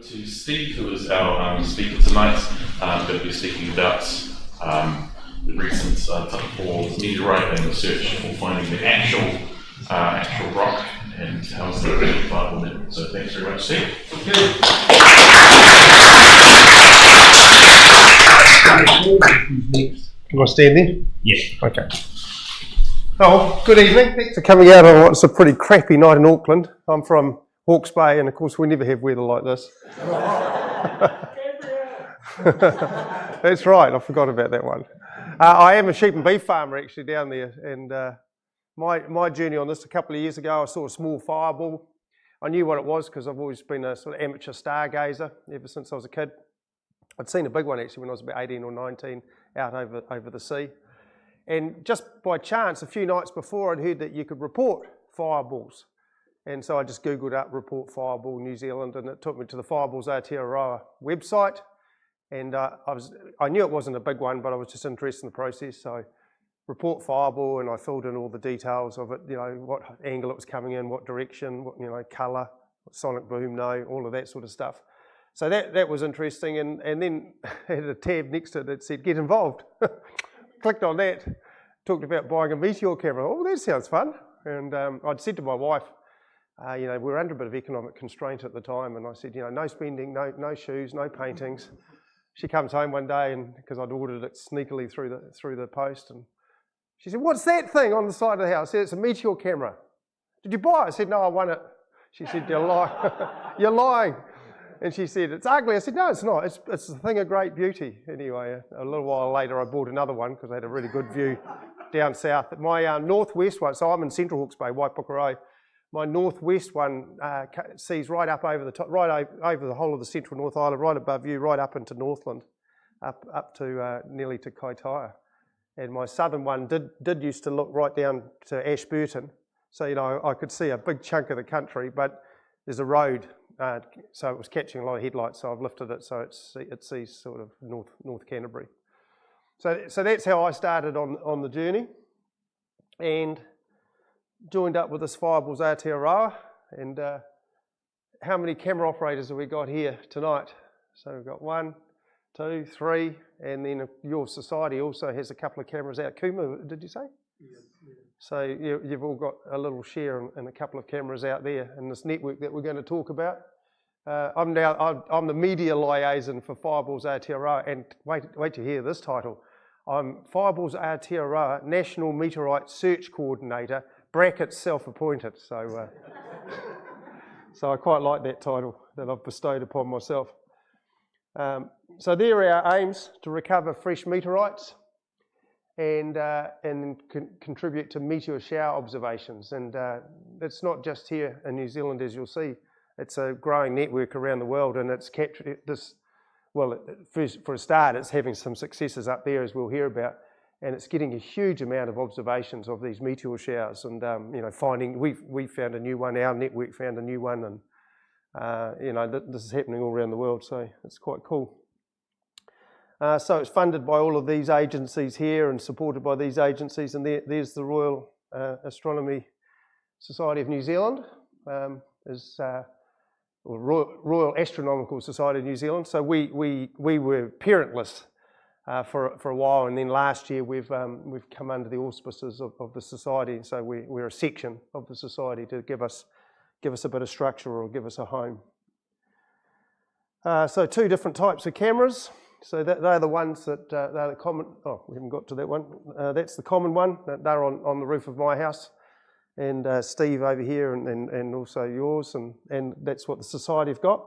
to Steve, who is our speaker tonight. I'm going to be speaking about the recent Takapō Meteorite and the search for finding the actual rock and how it's identifiable there. So thanks very much, Steve. Okay. Can I stand there? Yeah. Okay. Oh, good evening. Thanks for coming out on what's a pretty crappy night in Auckland. I'm from Hawke's Bay, and of course we never have weather like this. That's right, I forgot about that one. I am a sheep and beef farmer actually down there, and my journey on this a couple of years ago, I saw a small fireball. I knew what it was because I've always been a sort of amateur stargazer ever since I was a kid. I'd seen a big one actually when I was about 18 or 19 out over the sea. And just by chance, a few nights before, I'd heard that you could report fireballs. And so I just Googled up report fireball New Zealand, and it took me to the Fireballs Aotearoa website. And I knew it wasn't a big one, but I was just interested in the process. So report fireball, and I filled in all the details of it, you know, what angle it was coming in, what direction, what, you know, colour, sonic boom, all of that sort of stuff. So that was interesting, and then I had a tab next to it that said, get involved. Clicked on that, talked about buying a meteor camera. Oh, that sounds fun. And I'd said to my wife, you know, we were under a bit of economic constraint at the time, and I said, you know, no spending, no shoes, no paintings. She comes home one day, and because I'd ordered it sneakily through the post, and she said, what's that thing on the side of the house? I said, it's a meteor camera. Did you buy it? I said, no, I won it. She said, you're lying. You're lying. And she said, it's ugly. I said, no, it's not. It's a thing of great beauty. Anyway, a little while later, I bought another one because I had a really good view down south. My northwest one, so I'm in Central Hawke's Bay, Waipukurau. My northwest one sees right up over the top, right over the whole of the central North Island, right above you, right up into Northland, up to nearly to Kaitaia. And my southern one did used to look right down to Ashburton. So, you know, I could see a big chunk of the country, but there's a road. So it was catching a lot of headlights, so I've lifted it so it sees sort of North Canterbury. So that's how I started on the journey, and joined up with this Fireballs Aotearoa. And how many camera operators have we got here tonight? So we've got 1, 2, 3, and then your society also has a couple of cameras out. Kuma, did you say? Yeah. So you've all got a little share and a couple of cameras out there in this network that we're going to talk about. I'm the media liaison for Fireballs Aotearoa, and wait to hear this title. I'm Fireballs Aotearoa National Meteorite Search Coordinator, brackets self-appointed. So, so I quite like that title that I've bestowed upon myself. So there are our aims: to recover fresh meteorites, and contribute to meteor shower observations. And it's not just here in New Zealand, as you'll see. It's a growing network around the world, and it's captured this. Well, first, for a start, it's having some successes up there, as we'll hear about, and it's getting a huge amount of observations of these meteor showers. And you know, we found a new one. Our network found a new one, and you know, this is happening all around the world. So it's quite cool. So it's funded by all of these agencies here and supported by these agencies, and there's the Royal Astronomy Society of New Zealand, or Royal Astronomical Society of New Zealand. So we were parentless for a while, and then last year we've come under the auspices of the society. So we're a section of the society to give us a bit of structure or give us a home. So 2 different types of cameras. So they're the ones that they're the common. Oh, we haven't got to that one. That's the common one. They're on the roof of my house, and Steve over here, and also yours, and that's what the society have got.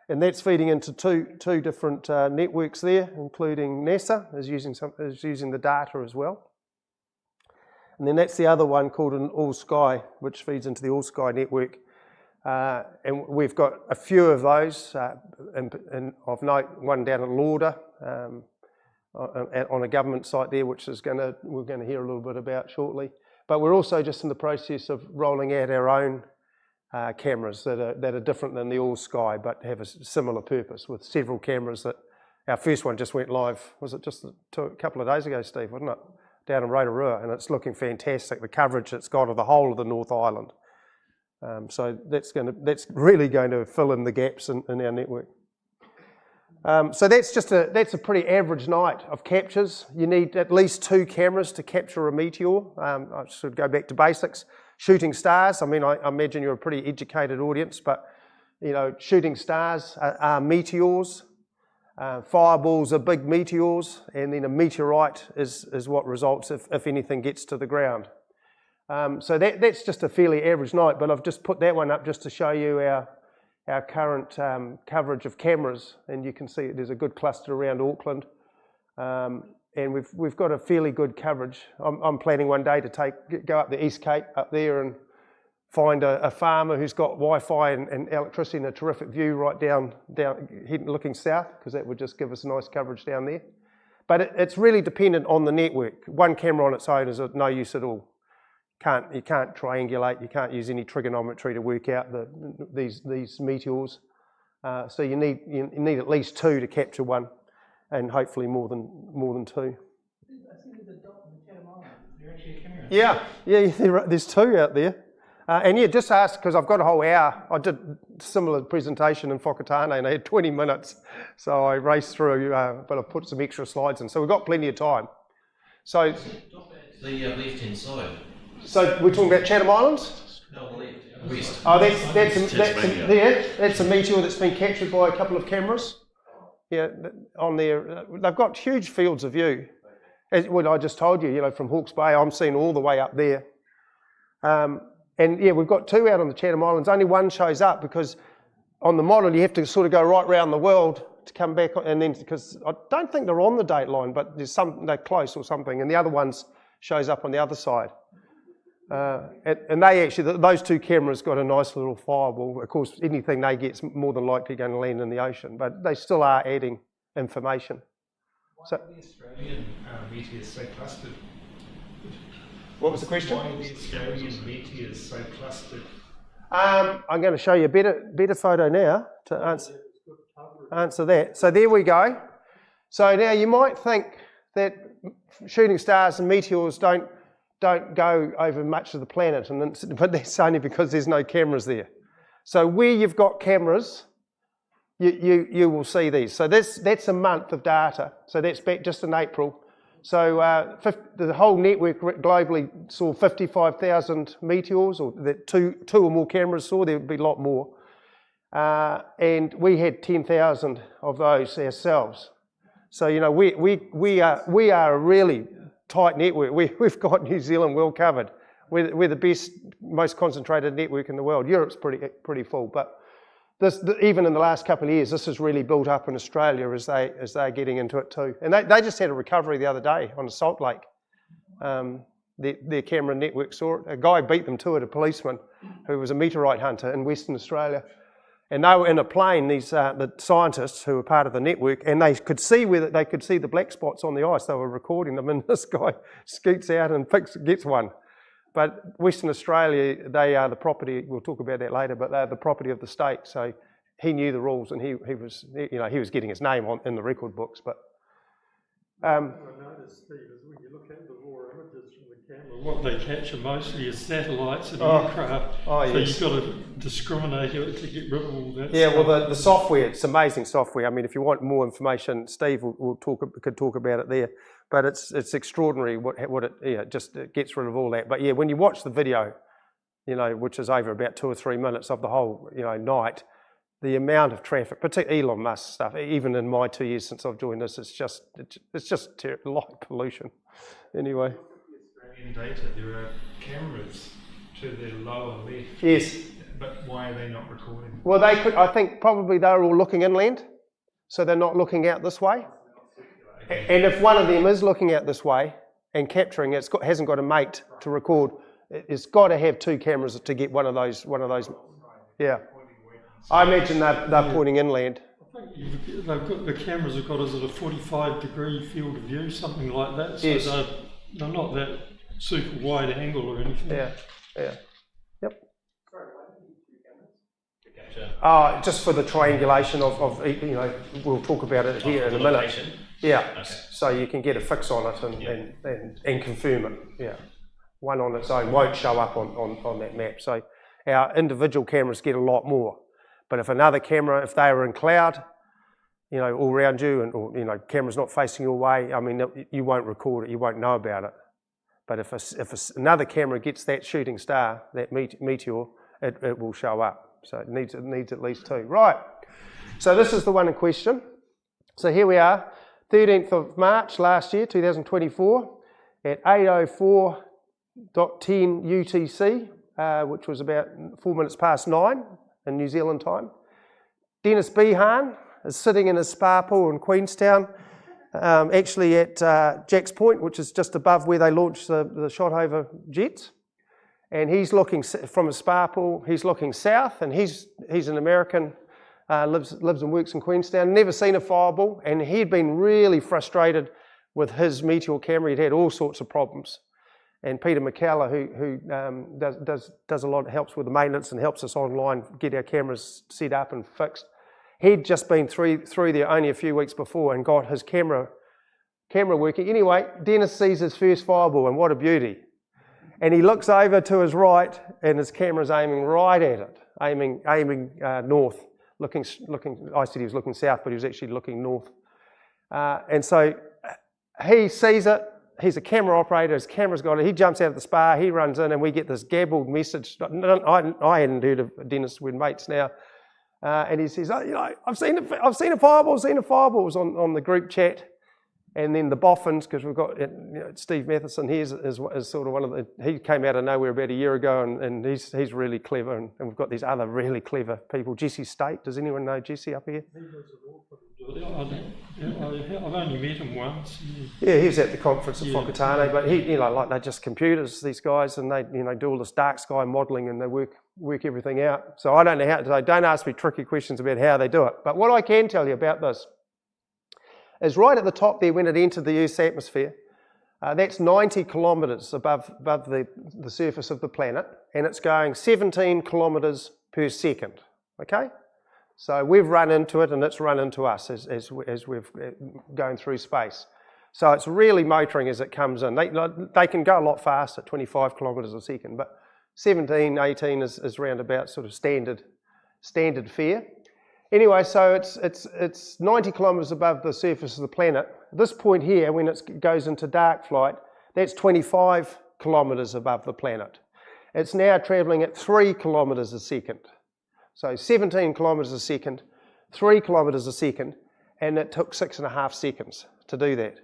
And that's feeding into two different networks there, including NASA is using the data as well. And then that's the other one called an All Sky, which feeds into the All Sky network. And we've got a few of those, and of note, one down at Lauder on a government site there, which we're going to hear a little bit about shortly. But we're also just in the process of rolling out our own cameras that are different than the All Sky, but have a similar purpose, with several cameras that. Our first one just went live, was it just a couple of days ago, Steve, wasn't it? Down in Rotorua, and it's looking fantastic, the coverage it's got of the whole of the North Island. So that's really going to fill in the gaps in our network. So that's a pretty average night of captures. You need at least 2 cameras to capture a meteor. I should go back to basics. Shooting stars, I mean, I imagine you're a pretty educated audience, but you know, shooting stars are meteors. Fireballs are big meteors, and then a meteorite is what results if anything gets to the ground. So that's just a fairly average night, but I've just put that one up just to show you our current coverage of cameras, and you can see there's a good cluster around Auckland, and we've got a fairly good coverage. I'm planning one day to go up the East Cape up there and find a farmer who's got Wi-Fi and electricity and a terrific view right down looking south, because that would just give us nice coverage down there. But it's really dependent on the network. One camera on its own is of no use at all. You can't triangulate, you can't use any trigonometry to work out these meteors. So you need at least 2 to capture one, and hopefully more than 2. I see the dot in the Chatham Islands. They're actually a camera. Yeah, there's 2 out there. And yeah, just ask, because I've got a whole hour. I did a similar presentation in Whakatane and I had 20 minutes. So I raced through, but I put some extra slides in. So we've got plenty of time. So the left-hand side. So we're talking about Chatham Islands? No, the left. West. Oh, that's a meteor that's been captured by a couple of cameras. Yeah, on there. They've got huge fields of view. As what I just told you, you know, from Hawke's Bay, I'm seeing all the way up there. And yeah, we've got 2 out on the Chatham Islands. Only one shows up because on the model you have to sort of go right around the world to come back, and then because I don't think they're on the date line, but they're close or something, and the other ones shows up on the other side. And they actually, those 2 cameras got a nice little fireball. Of course, anything they get's more than likely going to land in the ocean, but they still are adding information. Why are the Australian meteors so clustered? What was the question? Why are the Australian meteors so clustered? I'm going to show you a better photo now to answer that. So there we go. So now you might think that shooting stars and meteors don't go over much of the planet, but that's only because there's no cameras there. So where you've got cameras, you will see these. So that's a month of data. So that's back just in April. So the whole network globally saw 55,000 meteors, or that two or more cameras saw. There would be a lot more, and we had 10,000 of those ourselves. So you know we are a really tight network. We've got New Zealand well covered. We're the best, most concentrated network in the world. Europe's pretty full, but even in the last couple of years, this has really built up in Australia as they're getting into it too. And they just had a recovery the other day on a Salt Lake. Their camera network saw it. A guy beat them to it, a policeman who was a meteorite hunter in Western Australia. And they were in a plane, the scientists who were part of the network, and they could see the black spots on the ice. They were recording them, and this guy scoots out and gets one. But Western Australia, they are the property, we'll talk about that later, but they're the property of the state. So he knew the rules, and he was getting his name in the record books. But what I noticed, Steve, is when you look at the raw images from the camera, what they capture mostly is satellites and aircraft. So yes. You've got to discriminate it to get rid of all that. Yeah, stuff. well, the software, it's amazing software. I mean, if you want more information, Steve could talk about it there. But it's extraordinary what it just gets rid of all that. But yeah, when you watch the video, which is over about 2 or 3 minutes of the whole night, the amount of traffic, particularly Elon Musk stuff, even in my 2 years since I've joined this, it's just light pollution. Anyway. Australian data, there are cameras to the lower left. Yes. But why are they not recording? Well, they could. I think probably they're all looking inland, so they're not looking out this way. And if one of them is looking out this way and capturing it, hasn't got a mate to record, it's got to have 2 cameras to get one of those. Yeah. I imagine they're pointing inland. I think the cameras have got, is it a 45-degree field of view, something like that? So yes. They're not that super wide angle or anything. Yeah. Yep. Gotcha. Just for the triangulation of we'll talk about it here in a minute. Yeah. Okay. So you can get a fix on it and confirm it. Yeah. One on its own won't show up on that map. So our individual cameras get a lot more. But if another camera, if they were in cloud, you know, all around you, and or, you know, camera's not facing your way, I mean, you won't record it, you won't know about it. But if another camera gets that shooting star, that meteor, it will show up. So it needs at least 2. Right. So this is the one in question. So here we are, 13th of March last year, 2024, at 8:04.10 UTC, which was about 4 minutes past 9 in New Zealand time. Dennis Behan is sitting in his spa pool in Queenstown, actually at Jack's Point, which is just above where they launched the Shotover jets. And he's looking from a spa pool, he's looking south, and he's an American, lives and works in Queenstown, never seen a fireball, and he'd been really frustrated with his Meteor camera. He'd had all sorts of problems. And Peter McKellar, who does a lot, helps with the maintenance and helps us online get our cameras set up and fixed. He'd just been through there only a few weeks before and got his camera working. Anyway, Dennis sees his first fireball, and what a beauty. And he looks over to his right, and his camera's aiming right at it, aiming north, looking. I said he was looking south, but he was actually looking north. And so he sees it. He's a camera operator. His camera's got it. He jumps out of the spa. He runs in, and we get this gabbled message. I hadn't heard of Dennis. We're mates now. And he says, "Oh, you know, I've seen a fireball. It was on the group chat." And then the boffins, because we've got, you know, Steve Matheson here is sort of one of the, he came out of nowhere about a year ago, and he's really clever, and we've got these other really clever people. Jesse State, does anyone know Jesse up here? I've only met him once. Yeah, he was at the conference at Whakatane, but he, you know, like they're just computers, these guys, and they, you know, do all this dark sky modelling, and they work everything out. So I don't know how, don't ask me tricky questions about how they do it. But what I can tell you about this is right at the top there, when it entered the Earth's atmosphere, that's 90 kilometres above the surface of the planet, and it's going 17 kilometres per second, okay? So we've run into it, and it's run into us as we've going through space. So it's really motoring as it comes in. They can go a lot faster, 25 kilometres a second, but 17, 18 is round about sort of standard fare. Anyway, so it's 90 kilometres above the surface of the planet. This point here, when it goes into dark flight, that's 25 kilometres above the planet. It's now travelling at 3 kilometres a second. So 17 kilometres a second, 3 kilometres a second, and it took 6.5 seconds to do that.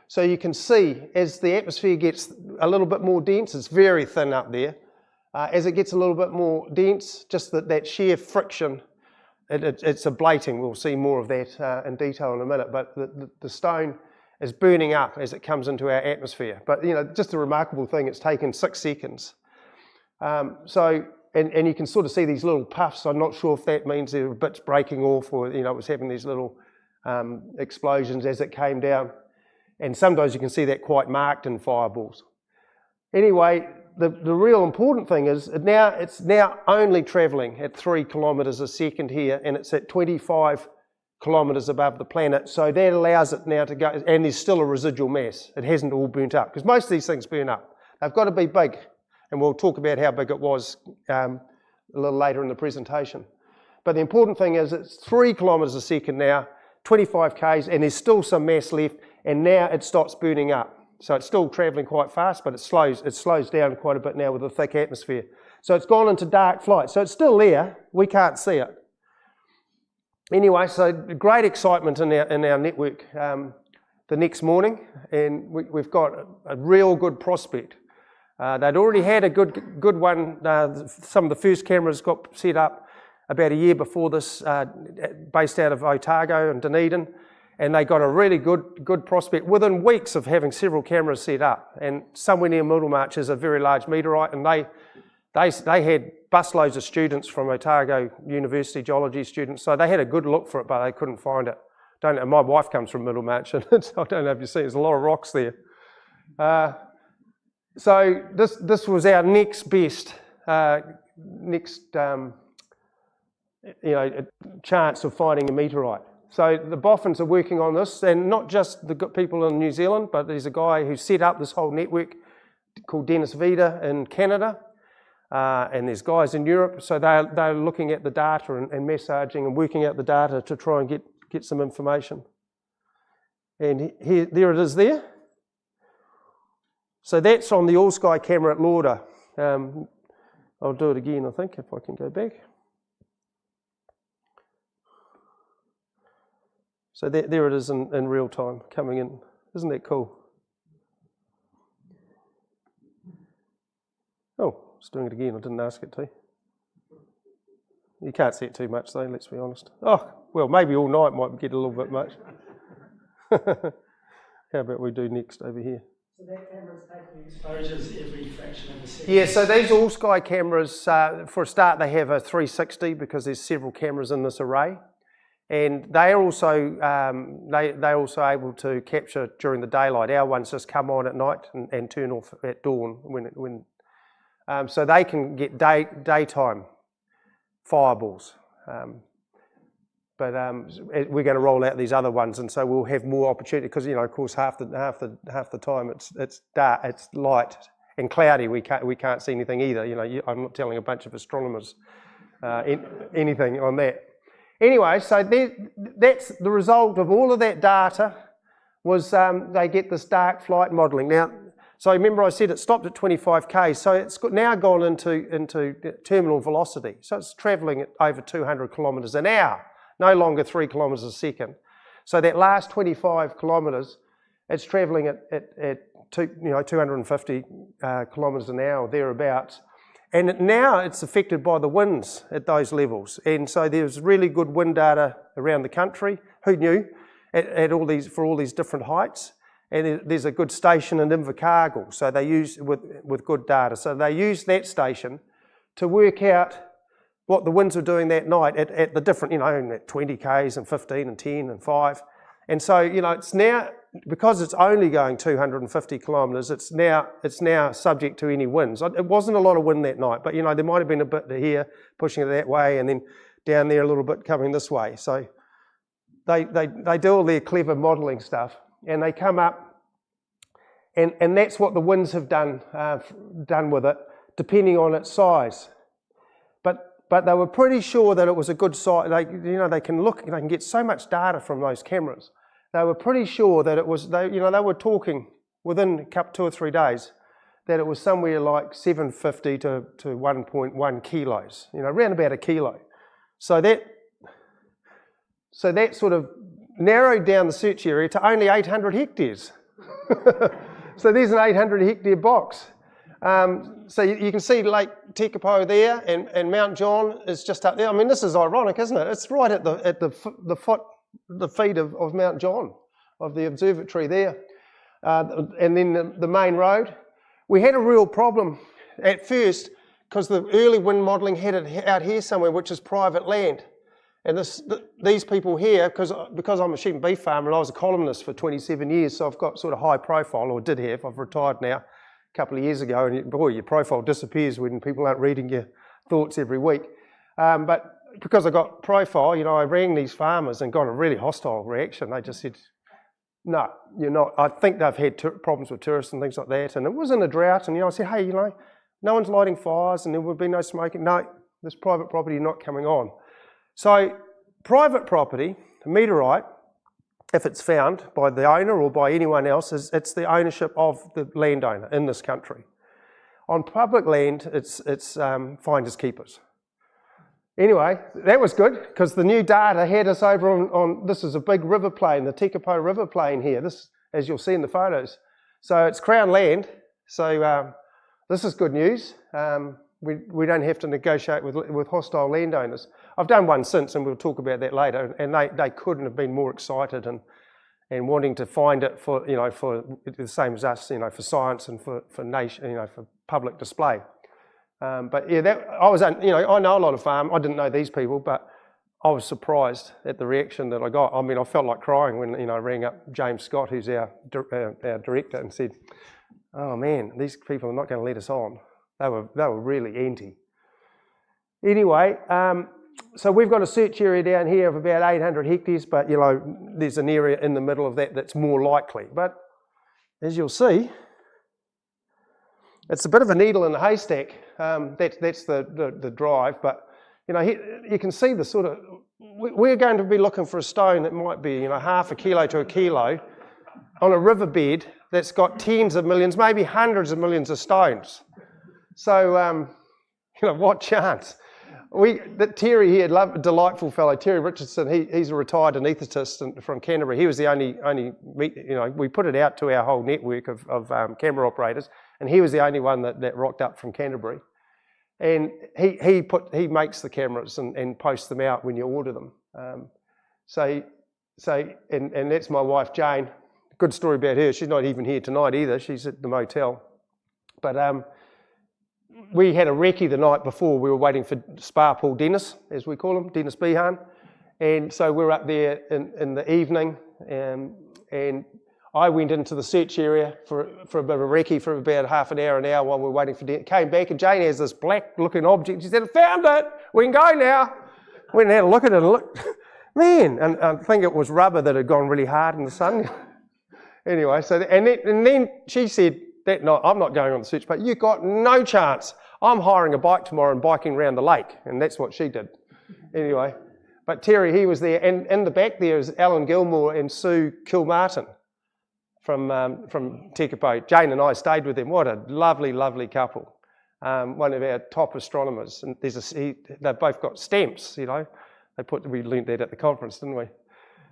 So you can see as the atmosphere gets a little bit more dense, it's very thin up there. As it gets a little bit more dense, just that sheer friction, it's ablating. We'll see more of that in detail in a minute, but the stone is burning up as it comes into our atmosphere. But, you know, just a remarkable thing, it's taken 6 seconds. And you can sort of see these little puffs. I'm not sure if that means there were bits breaking off, or, you know, it was having these little explosions as it came down. And sometimes you can see that quite marked in fireballs. Anyway, the real important thing is it's now only travelling at 3 kilometres a second here, and it's at 25 kilometres above the planet. So that allows it now to go, and there's still a residual mass. It hasn't all burnt up, because most of these things burn up. They've got to be big, and we'll talk about how big it was a little later in the presentation. But the important thing is it's 3 kilometres a second now, 25 k's, and there's still some mass left, and now it stops burning up. So it's still travelling quite fast, but it slows down quite a bit now with the thick atmosphere. So it's gone into dark flight. So it's still there, we can't see it. Anyway, so great excitement in our network the next morning, and we've got a real good prospect. They'd already had a good one. Some of the first cameras got set up about a year before this, based out of Otago and Dunedin. And they got a really good prospect within weeks of having several cameras set up. And somewhere near Middlemarch is a very large meteorite, and they had busloads of students from Otago University, geology students, so they had a good look for it, but they couldn't find it. Don't know, my wife comes from Middlemarch, and I don't know if you've seen, there's a lot of rocks there. So this was our next best, chance of finding a meteorite. So the boffins are working on this, and not just the people in New Zealand, but there's a guy who set up this whole network called Dennis Vida in Canada, and there's guys in Europe. So they're looking at the data and massaging and working out the data to try and get some information. And here, there it is there. So that's on the all-sky camera at Lauder. I'll do it again, I think, if I can go back. So there it is in real time, coming in. Isn't that cool? Oh, it's doing it again. I didn't ask it to. You can't see it too much, though, let's be honest. Oh, well, maybe all night might get a little bit much. How about we do next over here? So that camera's taking exposures every fraction of a second? Yeah, so these all-sky cameras, for a start, they have a 360 because there's several cameras in this array. And they're also able to capture during the daylight. Our ones just come on at night and turn off at dawn so they can get daytime fireballs. But we're going to roll out these other ones, and so we'll have more opportunity because, you know, of course, half the time it's dark, it's light and cloudy. We can't see anything either. You know, I'm not telling a bunch of astronomers anything on that. Anyway, so that's the result of all of that data was they get this dark flight modelling. Now, so remember I said it stopped at 25k, so it's now gone into terminal velocity. So it's travelling at over 200 kilometres an hour, no longer 3 kilometres a second. So that last 25 kilometres, it's travelling at 250 kilometres an hour, thereabouts. And now it's affected by the winds at those levels. And so there's really good wind data around the country. Who knew? For all these different heights. And there's a good station in Invercargill, so they use with good data. So they use that station to work out what the winds were doing that night at the different, you know, at 20 k's and 15 and 10 and 5. And so, you know, it's now, because it's only going 250 kilometres, it's now subject to any winds. It wasn't a lot of wind that night, but, you know, there might have been a bit here pushing it that way and then down there a little bit coming this way. So they do all their clever modelling stuff and they come up and that's what the winds have done with it, depending on its size. But they were pretty sure that it was a good size. They can get so much data from those cameras. They were pretty sure that it was, they were talking within 2 or 3 days that it was somewhere like 750 to 1.1 kilos, you know, around about a kilo. So that sort of narrowed down the search area to only 800 hectares. So there's an 800 hectare box. So you can see Lake Takapō there, and Mount John is just up there. I mean, this is ironic, isn't it? It's right at the feet of Mount John, of the observatory there, and then the main road. We had a real problem at first because the early wind modelling had it out here somewhere, which is private land. And these people here, because I'm a sheep and beef farmer and I was a columnist for 27 years, so I've got sort of high profile, or did have. I've retired now a couple of years ago, and boy, your profile disappears when people aren't reading your thoughts every week. But because I got profile, you know, I rang these farmers and got a really hostile reaction. They just said, no, you're not. I think they've had problems with tourists and things like that. And it was in a drought. And, you know, I said, hey, you know, no one's lighting fires and there would be no smoking. No, there's private property not coming on. So private property, meteorite, if it's found by the owner or by anyone else, it's the ownership of the landowner in this country. On public land, it's finders keepers. Anyway, that was good because the new data had us over on this is a big river plain, the Takapō River plain here. This, as you'll see in the photos. So it's Crown land. So this is good news. We don't have to negotiate with hostile landowners. I've done one since, and we'll talk about that later. And they couldn't have been more excited and wanting to find it for the same as us, you know, for science and for nation, you know, for public display. But yeah, I know a lot of farm. I didn't know these people, but I was surprised at the reaction that I got. I mean, I felt like crying when, you know, I rang up James Scott, who's our director, and said, "Oh man, these people are not going to let us on." They were really anti. Anyway, so we've got a search area down here of about 800 hectares, but, you know, there's an area in the middle of that that's more likely. But as you'll see, it's a bit of a needle in the haystack. That's the drive, but, you know, you can see the sort of we're going to be looking for a stone that might be, half a kilo to a kilo on a riverbed that's got tens of millions, maybe hundreds of millions of stones. So, what chance? Terry here, a delightful fellow, Terry Richardson, he's a retired anaesthetist from Canterbury. He was the only, we put it out to our whole network of camera operators, and he was the only one that rocked up from Canterbury. And he makes the cameras and posts them out when you order them. And that's my wife Jane. Good story about her. She's not even here tonight either. She's at the motel. But we had a recce the night before. We were waiting for Spa Pool Dennis, as we call him, Dennis Behan. And so we were up there in the evening, and I went into the search area for a bit of a recce for about half an hour while we were waiting for Dennis. Came back, and Jane has this black-looking object. She said, "I found it. We can go now." Went and had a look at it, and looked, man, and I think it was rubber that had gone really hard in the sun. Anyway, so and then she said that night, "I'm not going on the search, but you've got no chance. I'm hiring a bike tomorrow and biking around the lake," and that's what she did. Anyway, but Terry, he was there, and in the back there is Alan Gilmore and Sue Kilmartin from Takapō. Jane and I stayed with them. What a lovely, lovely couple. One of our top astronomers, and they've both got stamps. We learnt that at the conference, didn't we?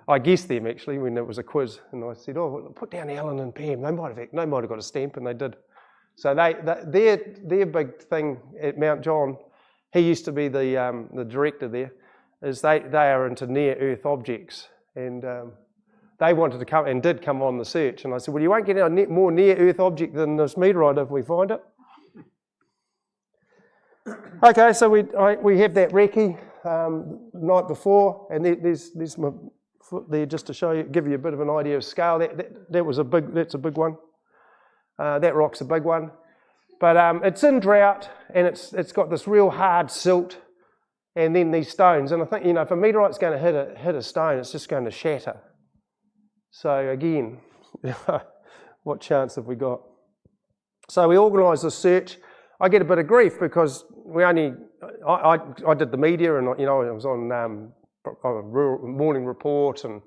I guessed them actually when there was a quiz, and I said, "Oh, well, put down Alan and Pam. They might have got a stamp," and they did. So their big thing at Mount John, he used to be the director there, is they are into near Earth objects, and they wanted to come and did come on the search, and I said, "Well, you won't get a more near Earth object than this meteorite if we find it." Okay, so we have that recce night before, and there's my foot there just to show you, give you a bit of an idea of scale. That's a big one. That rock's a big one, but it's in drought, and it's got this real hard silt, and then these stones. And I think if a meteorite's going to hit a stone, it's just going to shatter. So again, what chance have we got? So we organised the search. I get a bit of grief because I did the media, and I was on a rural morning report, and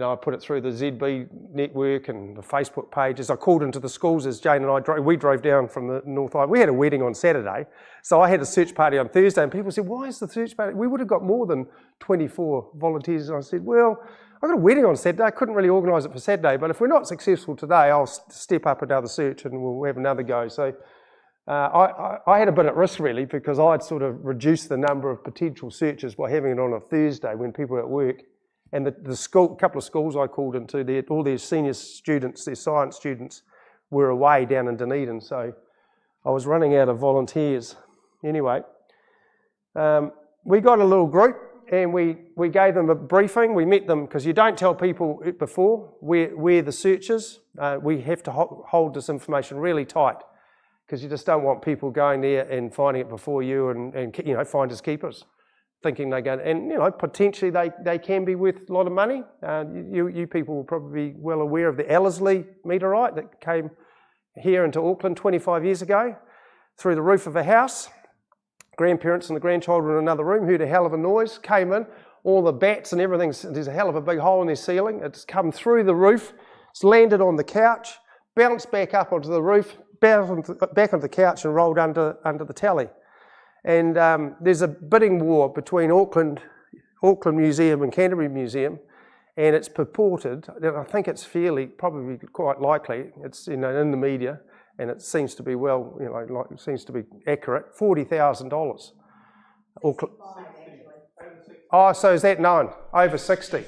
I put it through the ZB network and the Facebook pages. I called into the schools as Jane and I we drove down from the North Island. We had a wedding on Saturday, so I had a search party on Thursday, and people said, "Why is the search party?" We would have got more than 24 volunteers. And I said, "Well, I got a wedding on Saturday. I couldn't really organise it for Saturday, but if we're not successful today, I'll step up another search and we'll have another go." So I had a bit at risk really, because I'd sort of reduced the number of potential searches by having it on a Thursday when people were at work. And the couple of schools I called into, all their senior students, their science students, were away down in Dunedin, so I was running out of volunteers. Anyway, we got a little group, and we gave them a briefing. We met them, because you don't tell people before where the search is. We have to hold this information really tight, because you just don't want people going there and finding it before you, and finders keepers, thinking they're going, and potentially they can be worth a lot of money. You people will probably be well aware of the Ellerslie meteorite that came here into Auckland 25 years ago through the roof of a house. Grandparents and the grandchild were in another room, heard a hell of a noise, came in, all the bats and everything, there's a hell of a big hole in their ceiling. It's come through the roof, it's landed on the couch, bounced back up onto the roof, bounced back onto the couch and rolled under the tally. And there's a bidding war between Auckland Museum and Canterbury Museum, and it's purported, and I think it's probably quite likely, it's in the media, and it seems to be it seems to be accurate, $40,000. Oh, so is that known? Over 60.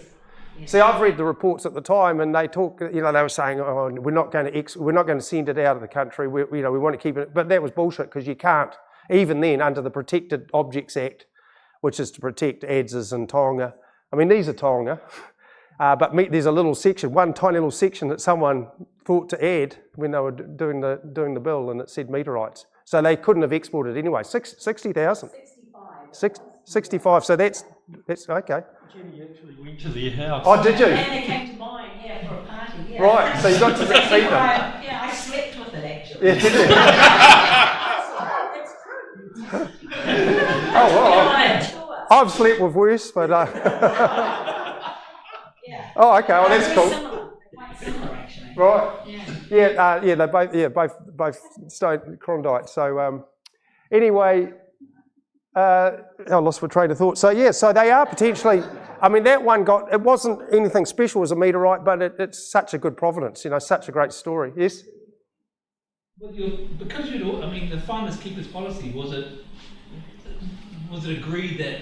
See, I've read the reports at the time, and they were saying, "Oh, we're not going to send it out of the country. We want to keep it," but that was bullshit, because you can't. Even then, under the Protected Objects Act, which is to protect adzes and taonga. I mean, these are taonga, but there's a little section, one tiny little section that someone thought to add when they were doing the bill, and it said meteorites. So they couldn't have exported anyway. 60,000. 65. So that's okay. Jenny actually went to their house. Oh, did you? And they came to mine, for a party, yeah. Right, so you got to see them. Yeah, I slept with it actually. Yeah, did you? It's true. Oh, wow. On a tour. I've slept with worse, but Yeah. oh, okay, well that's They're cool. similar. They're quite similar, actually. Right. Yeah. Yeah, they're both stone Klondike. So anyway, I lost my train of thought. So yeah, so they are potentially. I mean, that one it wasn't anything special as a meteorite, but it's such a good provenance. You know, such a great story. Yes. Well, because the finders keepers policy, was it agreed that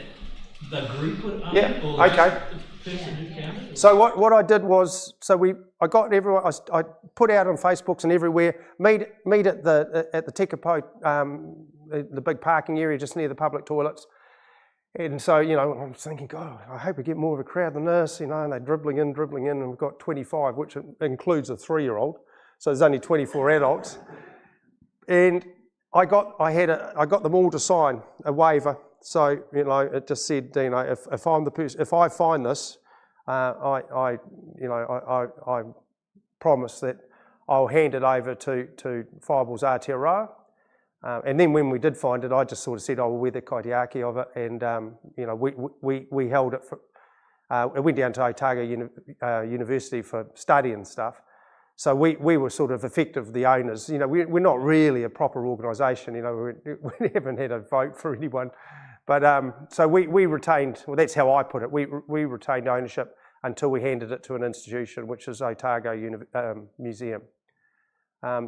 the group would own it, or okay. the person who counted? So what I did was, I got everyone, I put out on Facebooks and everywhere, meet at the Takapō, the big parking area just near the public toilets. And so, you know, I'm thinking, God, I hope we get more of a crowd than this, you know, and they're dribbling in, and we've got 25, which includes a 3-year-old. So there's only 24 adults. And I got them all to sign a waiver. So, you know, it just said, you know, if I'm the person, if I find this, I promise that I'll hand it over to Fireballs Aotearoa. And then when we did find it, I just sort of said, oh, we're the kaitiaki of it. And, you know, we held it for, it went down to Otago University for study and stuff. So we were sort of effective, the owners. You know, we're not really a proper organisation, you know, we haven't had a vote for anyone. But so we retained, well, that's how I put it, we retained ownership until we handed it to an institution, which is Otago Museum.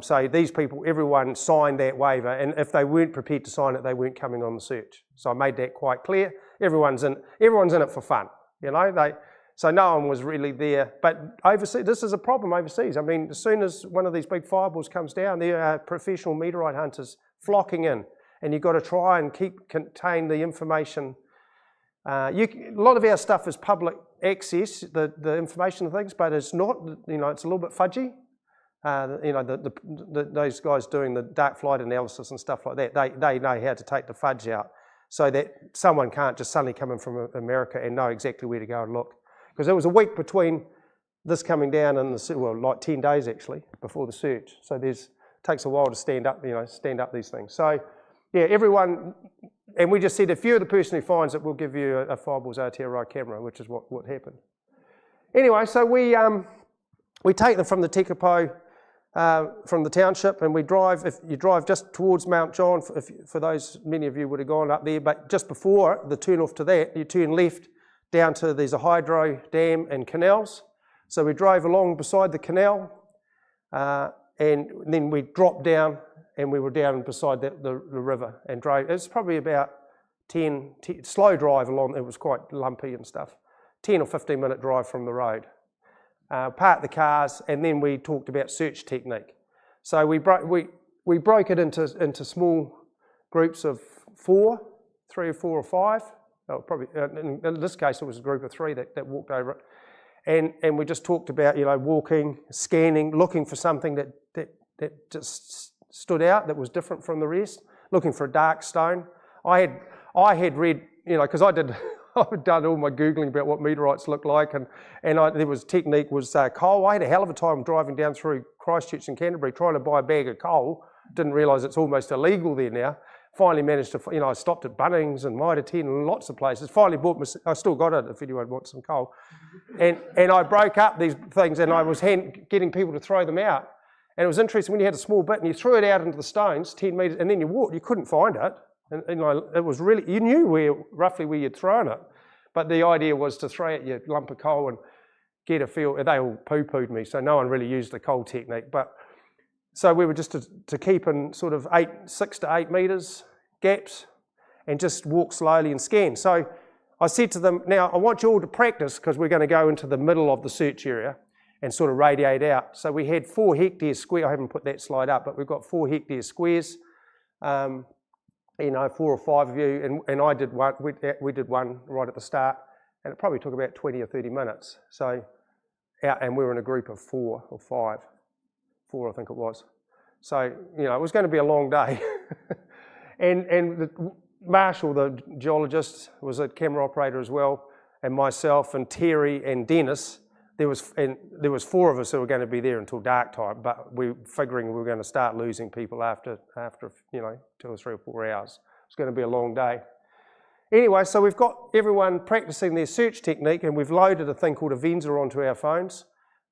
So these people, everyone signed that waiver, and if they weren't prepared to sign it, they weren't coming on the search. So I made that quite clear. Everyone's in it for fun, you know. So no one was really there. But overseas, this is a problem overseas. I mean, as soon as one of these big fireballs comes down, there are professional meteorite hunters flocking in, and you've got to try and contain the information. A lot of our stuff is public access, the information and things, but it's not. You know, it's a little bit fudgy. You know, those guys doing the dark flight analysis and stuff like that, they know how to take the fudge out so that someone can't just suddenly come in from America and know exactly where to go and look. Because there was a week between this coming down and like 10 days actually before the search. So it takes a while to stand up these things. So yeah, everyone, and we just said if you're the person who finds it, we'll give you a Fireballs Aotearoa camera, which is what happened. Anyway, so we take them from the Takapō, from the township, and we drive. If you drive just towards Mount John, for those, many of you would have gone up there, but just before the turn off to that, you turn left down to, there's a hydro dam and canals. So we drove along beside the canal, and then we dropped down, and we were down beside the river and drove. It was probably about 10 slow drive along. It was quite lumpy and stuff. 10 or 15 minute drive from the road. Parked the cars, and then we talked about search technique. So we broke it into small groups of 4, 3 or 4 or 5. Oh, probably in this case it was a group of 3 that walked over it, and we just talked about, you know, walking, scanning, looking for something that just stood out, that was different from the rest, looking for a dark stone. I had read, you know, because I'd done all my Googling about what meteorites look like, and there was technique was coal. I had a hell of a time driving down through Christchurch and Canterbury trying to buy a bag of coal. Didn't realise it's almost illegal there now. Finally managed to, you know, I stopped at Bunnings and Mitre 10 and lots of places. Finally bought I still got it if anyone wants some coal. And I broke up these things, and I was getting people to throw them out. And it was interesting when you had a small bit and you threw it out into the stones, 10 metres, and then you walked, you couldn't find it. And you know, it was really, you knew roughly where you'd thrown it. But the idea was to throw out your lump of coal and get a feel. They all poo-pooed me, so no one really used the coal technique. But so we were just to keep in sort of 6 to 8 metres gaps and just walk slowly and scan. So I said to them, now I want you all to practice, because we're going to go into the middle of the search area and sort of radiate out. So we had 4 hectare square. I haven't put that slide up, but we've got 4 hectare squares. You know, 4 or 5 of you, and I did one. We did one right at the start, and it probably took about 20 or 30 minutes. So, and we were in a group of 4 or 5, 4 I think it was. So, you know, it was going to be a long day. and Marshall, the geologist, was a camera operator as well, and myself and Terry and Dennis. There was 4 of us who were going to be there until dark time, but we were figuring we were going to start losing people after you know 2 or 3 or 4 hours. It was going to be a long day. Anyway, so we've got everyone practicing their search technique, and we've loaded a thing called a Venza onto our phones,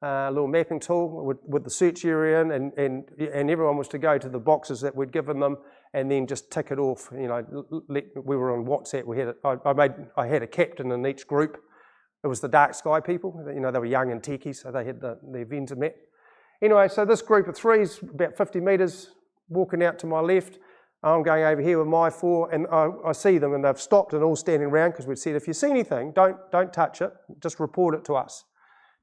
a little mapping tool with the search area in, and everyone was to go to the boxes that we'd given them and then just tick it off. You know, we were on WhatsApp. We had I had a captain in each group. It was the dark sky people. You know, they were young and techie, so they had their Venza map. Anyway, so this group of threes, about 50 metres, walking out to my left. I'm going over here with my four, and I see them, and they've stopped and all standing around because we'd said, if you see anything, don't touch it, just report it to us,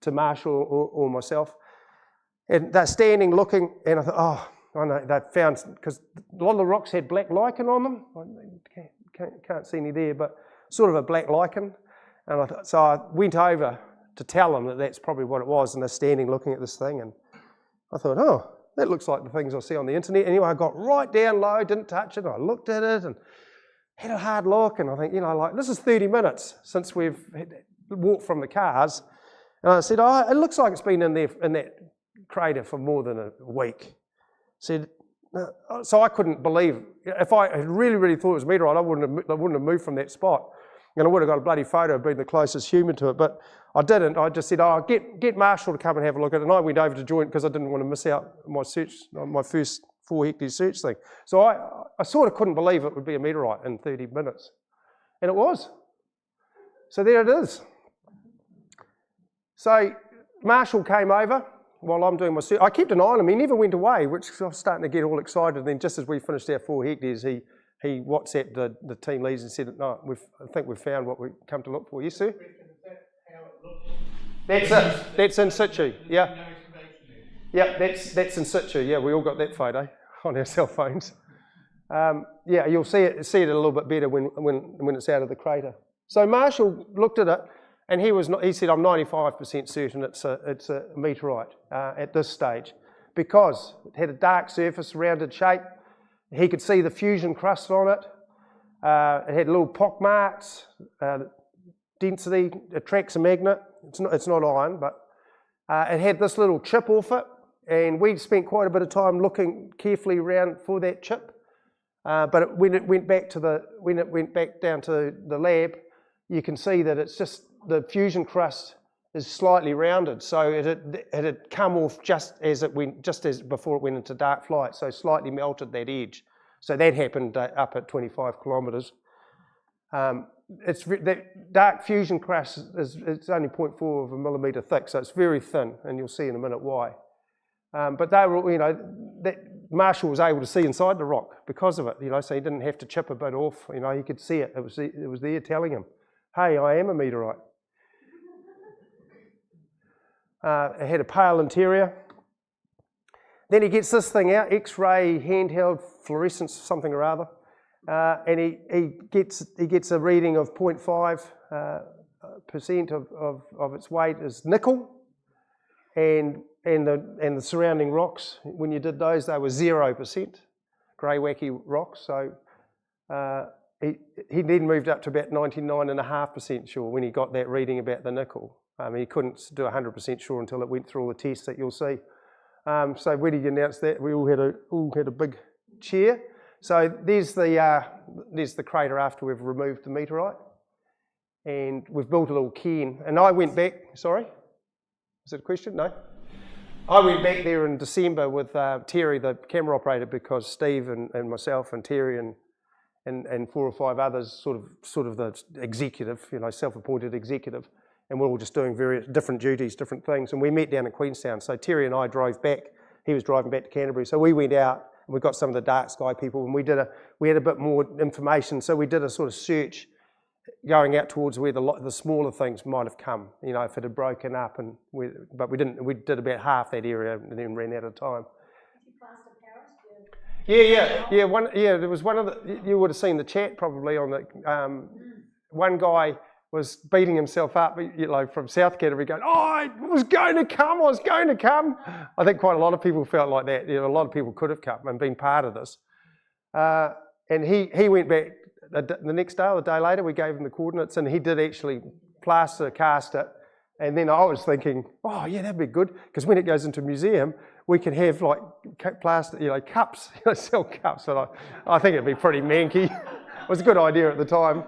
to Marshall or myself. And they're standing looking, and I thought, oh, I know, they've found, because a lot of the rocks had black lichen on them. Can't see any there, but sort of a black lichen. And I thought, so I went over to tell them that that's probably what it was, and they're standing looking at this thing, and I thought, oh, that looks like the things I see on the internet. Anyway, I got right down low, didn't touch it. I looked at it and had a hard look. And I think, you know, like, this is 30 minutes since we've walked from the cars. And I said, oh, it looks like it's been in there in that crater for more than a week. Said, so I couldn't believe. If I had really thought it was meteorite, I wouldn't have moved from that spot. And I would have got a bloody photo of being the closest human to it, but I didn't. I just said, oh, get Marshall to come and have a look at it. And I went over to join because I didn't want to miss out my search, my first 4 hectare search thing. So I sort of couldn't believe it would be a meteorite in 30 minutes. And it was. So there it is. So Marshall came over while I'm doing my search. I kept an eye on him. He never went away, which I was starting to get all excited. And then just as we finished our 4 hectares, he WhatsApped the team leads and said, no, I think we've found what we've come to look for. Yes, sir? That's it. That's in situ. Yeah. Yeah, that's in situ. Yeah, we all got that photo on our cell phones. Yeah, you'll see it a little bit better when it's out of the crater. So Marshall looked at it, and he said, I'm 95% certain it's a meteorite at this stage, because it had a dark surface, rounded shape. He could see the fusion crust on it. It had little pock marks. Density attracts a magnet. It's not iron, but it had this little chip off it, and we spent quite a bit of time looking carefully around for that chip. But when it went back down to the lab, you can see that it's just the fusion crust is slightly rounded, so it had come off just as before it went into dark flight, so slightly melted that edge. So that happened up at 25 kilometres. That dark fusion crust it's only 0.4 of a millimetre thick, so it's very thin, and you'll see in a minute why. But they were, you know, that Marshall was able to see inside the rock because of it, you know, so he didn't have to chip a bit off. You know, he could see it. It was there telling him, hey, I am a meteorite. It had a pale interior. Then he gets this thing out, X-ray handheld fluorescence, something or other, and he gets a reading of 0.5% of its weight is nickel, and the surrounding rocks. When you did those, they were 0% grey wacky rocks. So he then moved up to about 99.5% sure when he got that reading about the nickel. He couldn't do 100% sure until it went through all the tests that you'll see. So when he announced that, we all had a big cheer. So there's the crater after we've removed the meteorite, and we've built a little cairn. And I went back. Sorry, is it a question? No. I went back there in December with Terry, the camera operator, because Steve and myself and Terry and 4 or 5 others, sort of the executive, you know, self-appointed executive. And we're all just doing various different duties, different things. And we met down in Queenstown. So Terry and I drove back. He was driving back to Canterbury. So we went out and we got some of the dark sky people, and we had a bit more information. So we did a sort of search going out towards where the smaller things might have come. You know, if it had broken up, but we didn't. We did about half that area and then ran out of time. Yeah. There was one of the. You would have seen the chat probably on the. One guy was beating himself up, you know, from South Canterbury, going, "Oh, I was going to come." I think quite a lot of people felt like that. You know, a lot of people could have come and been part of this. And he went back the next day or the day later. We gave him the coordinates, and he did actually plaster cast it. And then I was thinking, oh yeah, that'd be good, because when it goes into a museum, we can have like plaster, you know, cups, sell cups. And I think it'd be pretty manky. It was a good idea at the time.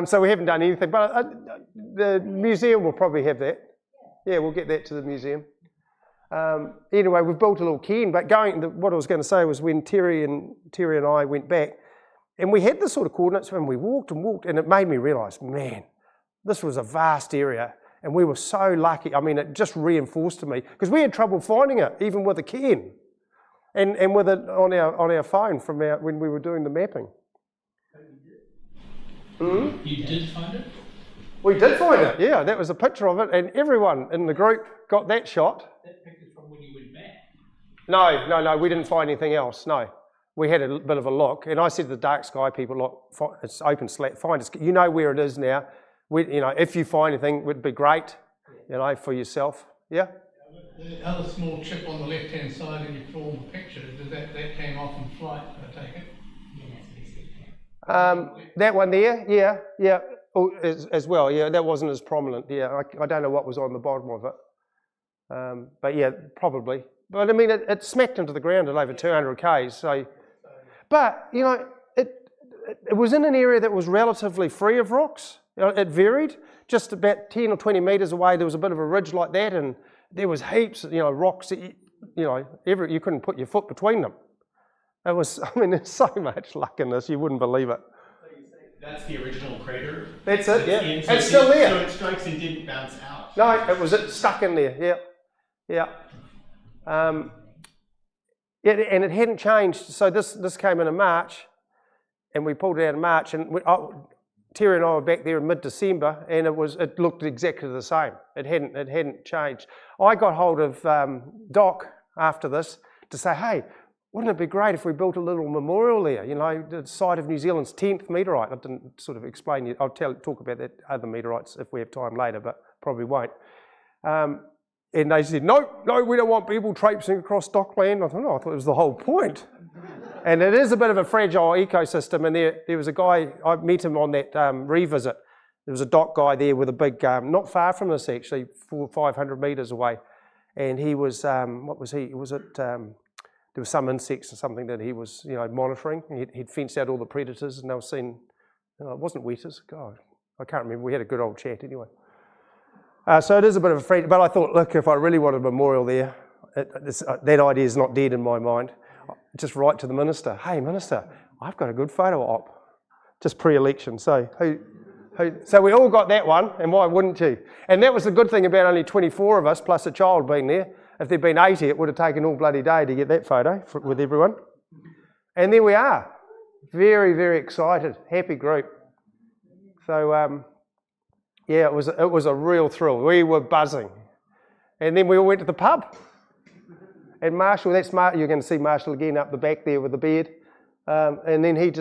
So we haven't done anything, but the museum will probably have that. Yeah, we'll get that to the museum. Anyway, we've built a little cairn, but what I was going to say was when Terry and I went back, and we had the sort of coordinates when we walked, and it made me realise, man, this was a vast area, and we were so lucky. I mean, it just reinforced to me, because we had trouble finding it, even with a cairn, and with it on our phone when we were doing the mapping. You did find it? We did find it, yeah. That was a picture of it, and everyone in the group got that shot. That picture's from when you went back. No, we didn't find anything else, no. We had a bit of a look, and I said to the dark sky people, look, it's open slat, find us. You know where it is now. If you find anything, it would be great, for yourself. Yeah? The other small chip on the left-hand side in your former picture, that came off in flight, I take it? That one there, yeah. Oh, as well, yeah, that wasn't as prominent, yeah. I don't know what was on the bottom of it. But yeah, probably. But I mean, it smacked into the ground at over 200 k's, so. But, it was in an area that was relatively free of rocks. It varied. Just about 10 or 20 metres away, there was a bit of a ridge like that, and there was heaps, rocks that, you couldn't put your foot between them. There's so much luck in this, you wouldn't believe it. That's the original crater? That's it, yeah. It's still there. So it strikes and didn't bounce out? No, it was stuck in there, yeah. And it hadn't changed. So this came in March, and we pulled it out in March, and Terry and I were back there in mid-December, and it looked exactly the same. It hadn't changed. I got hold of Doc after this to say, hey, wouldn't it be great if we built a little memorial there, the site of New Zealand's 10th meteorite? I didn't sort of explain it. I'll talk about that other meteorites if we have time later, but probably won't. And they said, no, we don't want people traipsing across Dockland. I thought it was the whole point. And it is a bit of a fragile ecosystem, and there was a guy, I met him on that revisit. There was a dock guy there with a big, not far from us actually, 400 or 500 metres away. And he was, what was he? There was some insects or something that he was, monitoring. He'd fenced out all the predators, and they were seen. It wasn't wheaters. God, I can't remember. We had a good old chat anyway. So it is a bit of a free. But I thought, look, if I really wanted a memorial there, that idea is not dead in my mind. Just write to the minister. Hey, minister, I've got a good photo op. Just pre-election. So so we all got that one, and why wouldn't you? And that was the good thing about only 24 of us plus a child being there. If there'd been 80, it would have taken all bloody day to get that photo with everyone. And there we are. Very, very excited. Happy group. So, yeah, it was a real thrill. We were buzzing. And then we all went to the pub. And Marshall, you're going to see Marshall again up the back there with the beard. And then he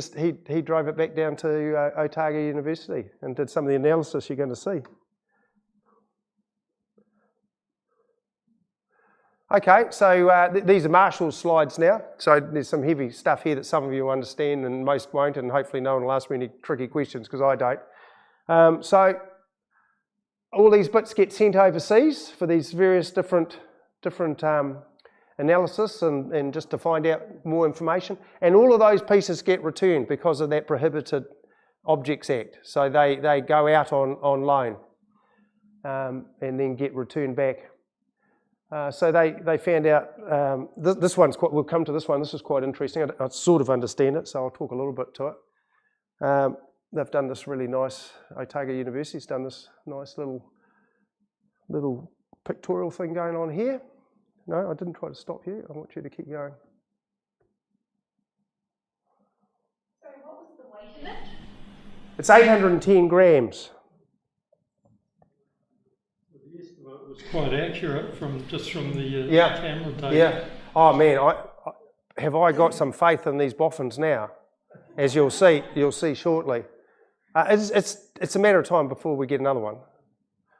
drove it back down to Otago University and did some of the analysis you're going to see. Okay, so these are Marshall's slides now. So there's some heavy stuff here that some of you understand and most won't, and hopefully no one will ask me any tricky questions because I don't. So all these bits get sent overseas for these various different analysis and just to find out more information. And all of those pieces get returned because of that Prohibited Objects Act. So they go out on loan and then get returned back. So they found out, this one's quite, we'll come to this one, this is quite interesting. I sort of understand it, so I'll talk a little bit to it. They've done this really nice, Otago University's done this nice little pictorial thing going on here. No, I didn't try to stop you, I want you to keep going. So what was the weight of it? It's 810 grams. It was quite accurate from the camera data. Yeah. Oh man, I got some faith in these boffins now, as you'll see shortly. It's a matter of time before we get another one.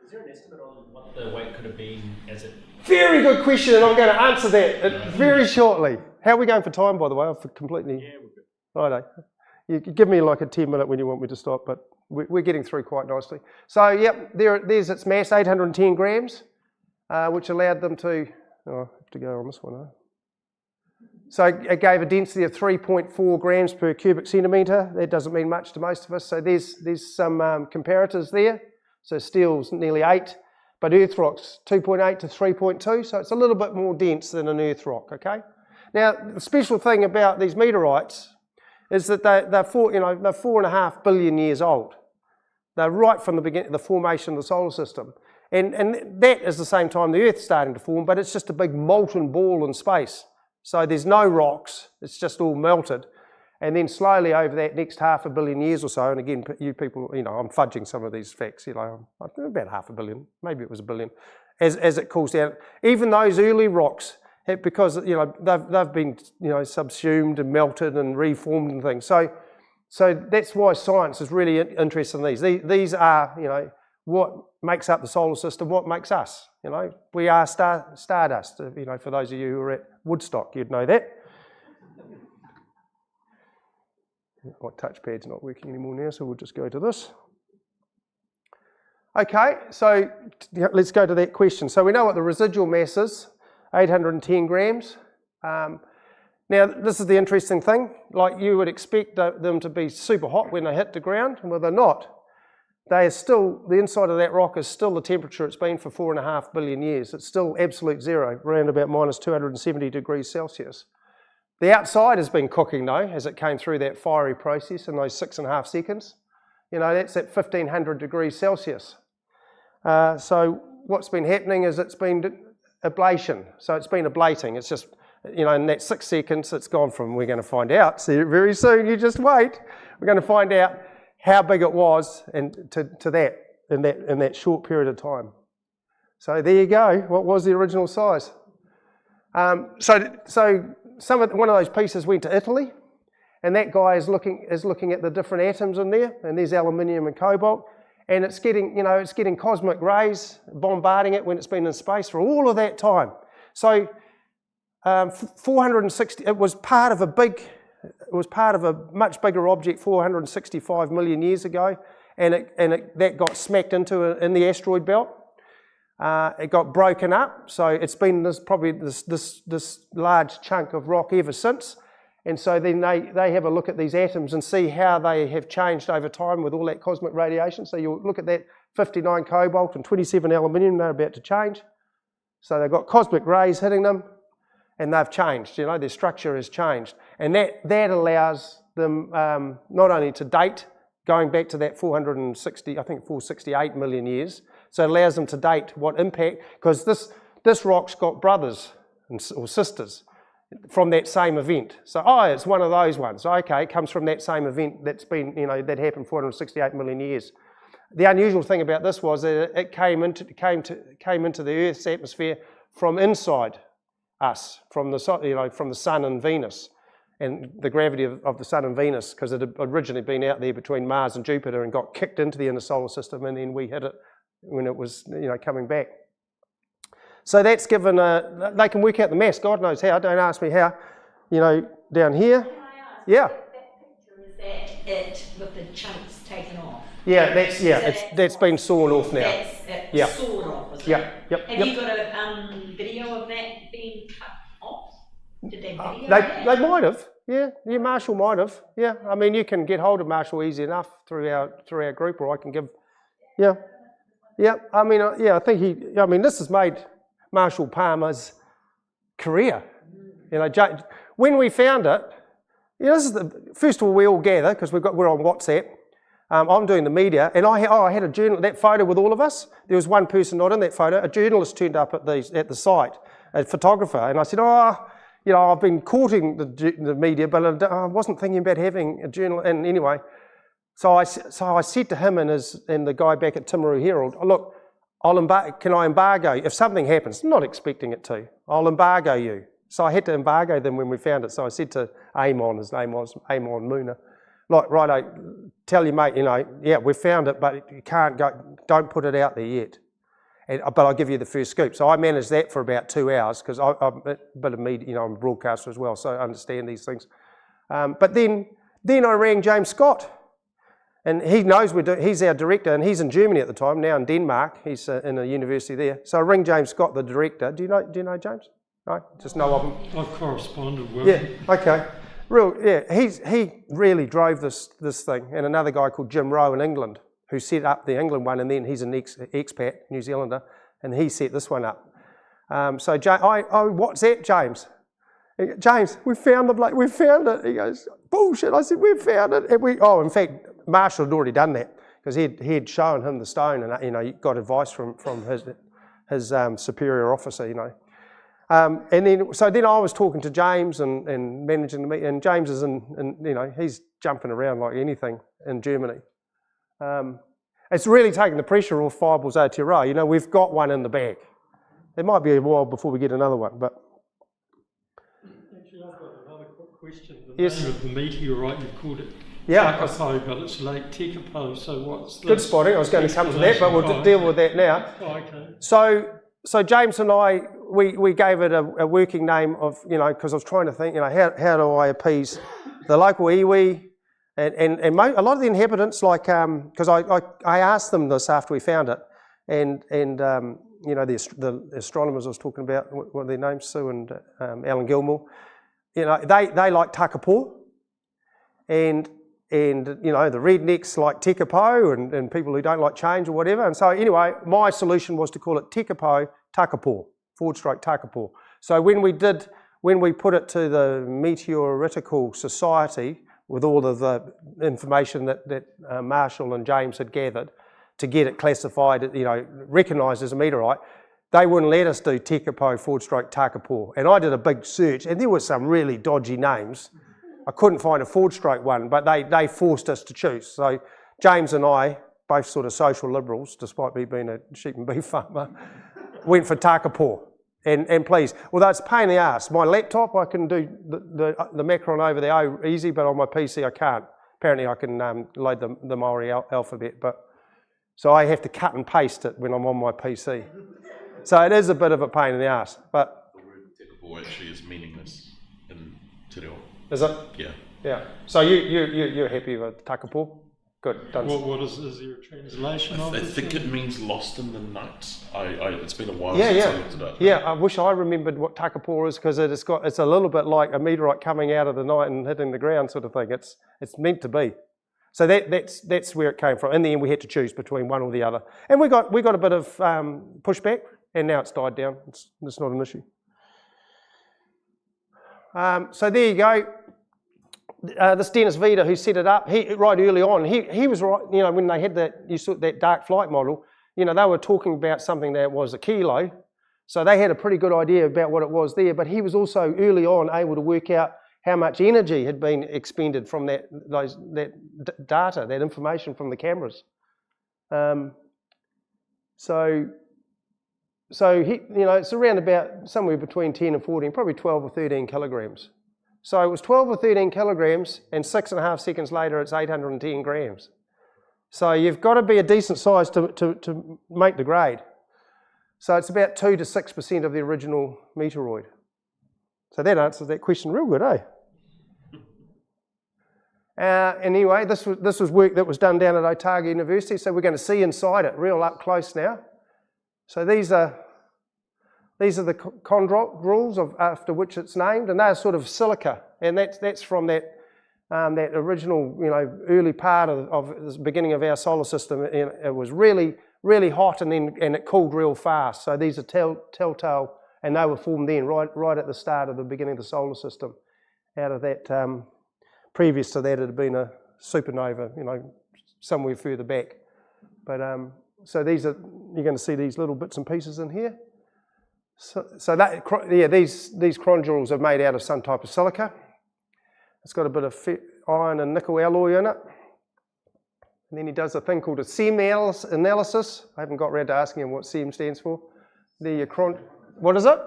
Is there an estimate on what the weight could have been as it? Very good question, and I'm going to answer that very shortly. How are we going for time, by the way? I've completely. Yeah, we're good. Righto. You could give me like a 10-minute when you want me to stop, but we're getting through quite nicely. So, yep, there's its mass, 810 grams, which allowed them to. Oh, I have to go on this one. So it gave a density of 3.4 grams per cubic centimetre. That doesn't mean much to most of us. So there's some comparators there. So steel's nearly 8, but earth rock's 2.8 to 3.2. So it's a little bit more dense than an earth rock, okay? Now, the special thing about these meteorites is that they're 4.5 billion years old. They're right from the beginning, the formation of the solar system. And that is the same time the Earth's starting to form, but it's just a big molten ball in space. So there's no rocks, it's just all melted. And then slowly over that next 500 million years or so, and again, you people, I'm fudging some of these facts, about 500 million, maybe it was 1 billion, as it cools down. Even those early rocks, because, they've been, subsumed and melted and reformed and things. So that's why science is really interested in these. These are, what makes up the solar system, what makes us. We are stardust. For those of you who are at Woodstock, you'd know that. My touchpad's not working anymore now, so we'll just go to this. Okay, so let's go to that question. So we know what the residual mass is, 810 grams. Now, this is the interesting thing. Like, you would expect them to be super hot when they hit the ground. Well, they're not. They are still, the inside of that rock is still the temperature it's been for 4.5 billion years. It's still absolute zero, around about minus 270 degrees Celsius. The outside has been cooking though, as it came through that fiery process in those 6.5 seconds. That's at 1500 degrees Celsius. So what's been happening is it's been ablation. So it's been ablating. It's just, in that 6 seconds, it's gone from, we're going to find out, see it very soon, you just wait. We're going to find out how big it was and to that in that short period of time. So there you go. What was the original size? So one of those pieces went to Italy, and that guy is looking at the different atoms in there, and there's aluminium and cobalt, and it's getting cosmic rays bombarding it when it's been in space for all of that time. So 460. It was part of a much bigger object 465 million years ago, and that got smacked in the asteroid belt. It got broken up, so it's been this large chunk of rock ever since. And so then they have a look at these atoms and see how they have changed over time with all that cosmic radiation. So you'll look at that 59 cobalt and 27 aluminium, they're about to change. So they've got cosmic rays hitting them, and they've changed, their structure has changed. And that allows them not only to date, going back to that 468 million years, so it allows them to date what impact, because this rock's got brothers or sisters from that same event. So, it's one of those ones. Okay, it comes from that same event that's been, that happened 468 million years. The unusual thing about this was that it came into the Earth's atmosphere from inside us, from the Sun and Venus, and the gravity of the Sun and Venus, because it had originally been out there between Mars and Jupiter and got kicked into the inner solar system, and then we hit it when it was coming back. So that's given they can work out the mass. God knows how. Don't ask me how. Down here. Can I ask, Yeah. that picture, is that it with the chunks taken off? Yeah, that's been sawn off now. That's sawed off, is Yeah. it? Yep. Have you got a video of that being cut off? Did they video They might have. Yeah, Marshall might have. Yeah, I mean, you can get hold of Marshall easy enough through our group, or I can give. Yeah. I mean, I think this has made Marshall Palmer's career. When we found it, this is first of all, we all gather because we're on WhatsApp. I'm doing the media, and I had a journal, that photo with all of us. There was one person not in that photo. A journalist turned up at the site, a photographer, and I said, I've been courting the media, but I wasn't thinking about having a journal. And anyway, so I said to him and the guy back at Timaru Herald, look, can I embargo you? If something happens, I'm not expecting it to, I'll embargo you. So I had to embargo them when we found it. So I said to Amon, his name was Amon Moona, like, righto, tell your mate, we found it, but you can't go, don't put it out there yet. But I'll give you the first scoop. So I managed that for about 2 hours because I'm a bit of media, I'm a broadcaster as well, so I understand these things. But then I rang James Scott, and he knows he's our director, and he's in Germany at the time, now in Denmark. He's in a university there. So I ring James Scott, the director. Do you know James? No, just know of him. I've corresponded with Yeah, him. okay. He really drove this thing, and another guy called Jim Rowe in England, who set up the England one, and then he's an expat, New Zealander, and he set this one up. So I WhatsApp James. James, we found the bloke, we found it. He goes, bullshit. I said, we found it. And in fact, Marshall had already done that, because he'd shown him the stone, and he got advice from his superior officer, and then I was talking to James and managing the meeting, and James is he's jumping around like anything in Germany. It's really taking the pressure off Fireballs Aotearoa. We've got one in the bag. It might be a while before we get another one, but. Actually, I've got another quick question. The name of the meteorite, you've called it Takapō, but it's Lake Takapō, so what's the... Good spotting, I was going to come to that, but we'll deal with that now. Okay. So James and I, we gave it a working name of, because I was trying to think, how do I appease the local iwi and a lot of the inhabitants, like, because I asked them this after we found it, and the astronomers I was talking about, what are their names, Sue and Alan Gilmore, they like Takapō, and the rednecks like Takapō and people who don't like change or whatever. And so anyway, my solution was to call it Takapō /Takapō. So when we put it to the Meteoritical Society with all of the information that Marshall and James had gathered to get it classified, recognised as a meteorite, they wouldn't let us do Takapō /Takapō. And I did a big search, and there were some really dodgy names. I couldn't find a /, one, but they forced us to choose. So James and I, both sort of social liberals, despite me being a sheep and beef farmer, went for Takapō. And please, although it's a pain in the ass, my laptop I can do the macron over there easy, but on my PC I can't. Apparently I can load the Maori alphabet, but so I have to cut and paste it when I'm on my PC. So it is a bit of a pain in the ass, but... The word Takapō actually is meaningless in Te Reo. Is it? Yeah. Yeah. So you're happy with Takapō? Good. Done. What is there a translation of it? I think it means lost in the night. It's been a while since I looked it up. Yeah, I wish I remembered what Takapō is, because it's a little bit like a meteorite coming out of the night and hitting the ground sort of thing. It's meant to be. So that's where it came from. In the end, we had to choose between one or the other, and we got a bit of pushback, and now it's died down. It's not an issue. So there you go. This Dennis Vida, who set it up, right early on, he was right. When they had that dark flight model, they were talking about something that was a kilo, so they had a pretty good idea about what it was there. But he was also early on able to work out how much energy had been expended from that data, that information from the cameras. So he, it's around about somewhere between 10 and 14, probably 12 or 13 kilograms. So it was 12 or 13 kilograms, and 6.5 seconds later, it's 810 grams. So you've got to be a decent size to make the grade. So it's about 2 to 6% of the original meteoroid. So that answers that question real good, eh? Anyway, this was work that was done down at Otago University, so we're going to see inside it real up close now. So these are the chondrules after which it's named, and they're sort of silica, and that's from that original, early part of the beginning of our solar system. It was really, really hot, and it cooled real fast. So these are telltale, and they were formed then, right at the start of the beginning of the solar system. Out of that, previous to that, it had been a supernova, somewhere further back. But so these are, you're going to see these little bits and pieces in here. So these chondrules are made out of some type of silica. It's got a bit of iron and nickel alloy in it. And then he does a thing called a SEM analysis. I haven't got around to asking him what SEM stands for. What is it?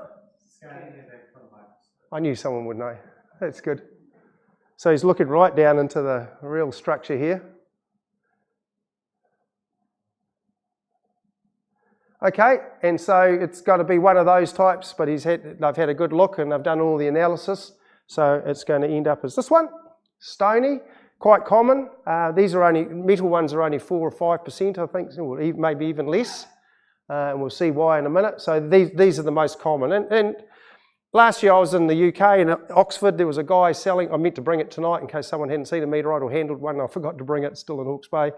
I knew someone would know. That's good. So he's looking right down into the real structure here. Okay, and so it's got to be one of those types, but they've had a good look and they've done all the analysis. So it's going to end up as this one, stony, quite common. These are only, metal ones are only 4 or 5%, I think, or maybe even less. And we'll see why in a minute. So these are the most common. And last year I was in the UK in Oxford. There was a guy selling, I meant to bring it tonight in case someone hadn't seen a meteorite or handled one. I forgot to bring it, still in Hawke's Bay.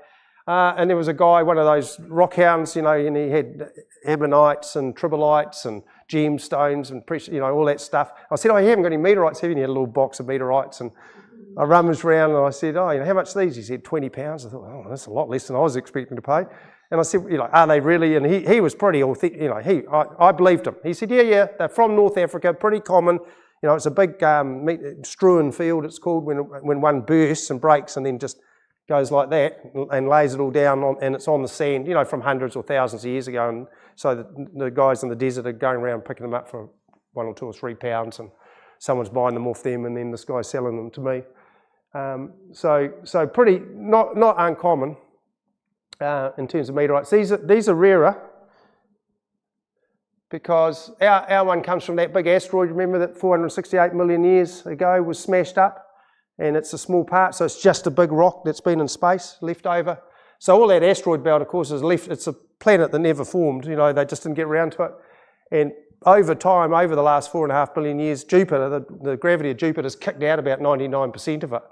And there was a guy, one of those rock hounds, you know, and he had ammonites and tribolites and gemstones and precious, you know, all that stuff. I said, oh, you haven't got any meteorites, have you? And he had a little box of meteorites, and I rummaged around and I said, oh, you know, how much are these? He said, £20. I thought, oh, that's a lot less than I was expecting to pay. And I said, you know, are they really? And he was pretty authentic, you know, I believed him. He said, yeah, they're from North Africa, pretty common. You know, it's a big strewn field, it's called, when one bursts and breaks and then just goes like that and lays it all down and it's on the sand, you know, from hundreds or thousands of years ago. And so the guys in the desert are going around picking them up for £1 or £2 or £3 and someone's buying them off them and then this guy's selling them to me. So pretty, not uncommon in terms of meteorites. These are rarer because our one comes from that big asteroid, remember, that 468 million years ago was smashed up. And it's a small part, so it's just a big rock that's been in space, left over. So all that asteroid belt, of course, is left. It's a planet that never formed, you know, they just didn't get around to it. And over time, over the last 4.5 billion years, Jupiter, the gravity of Jupiter has kicked out about 99% of it.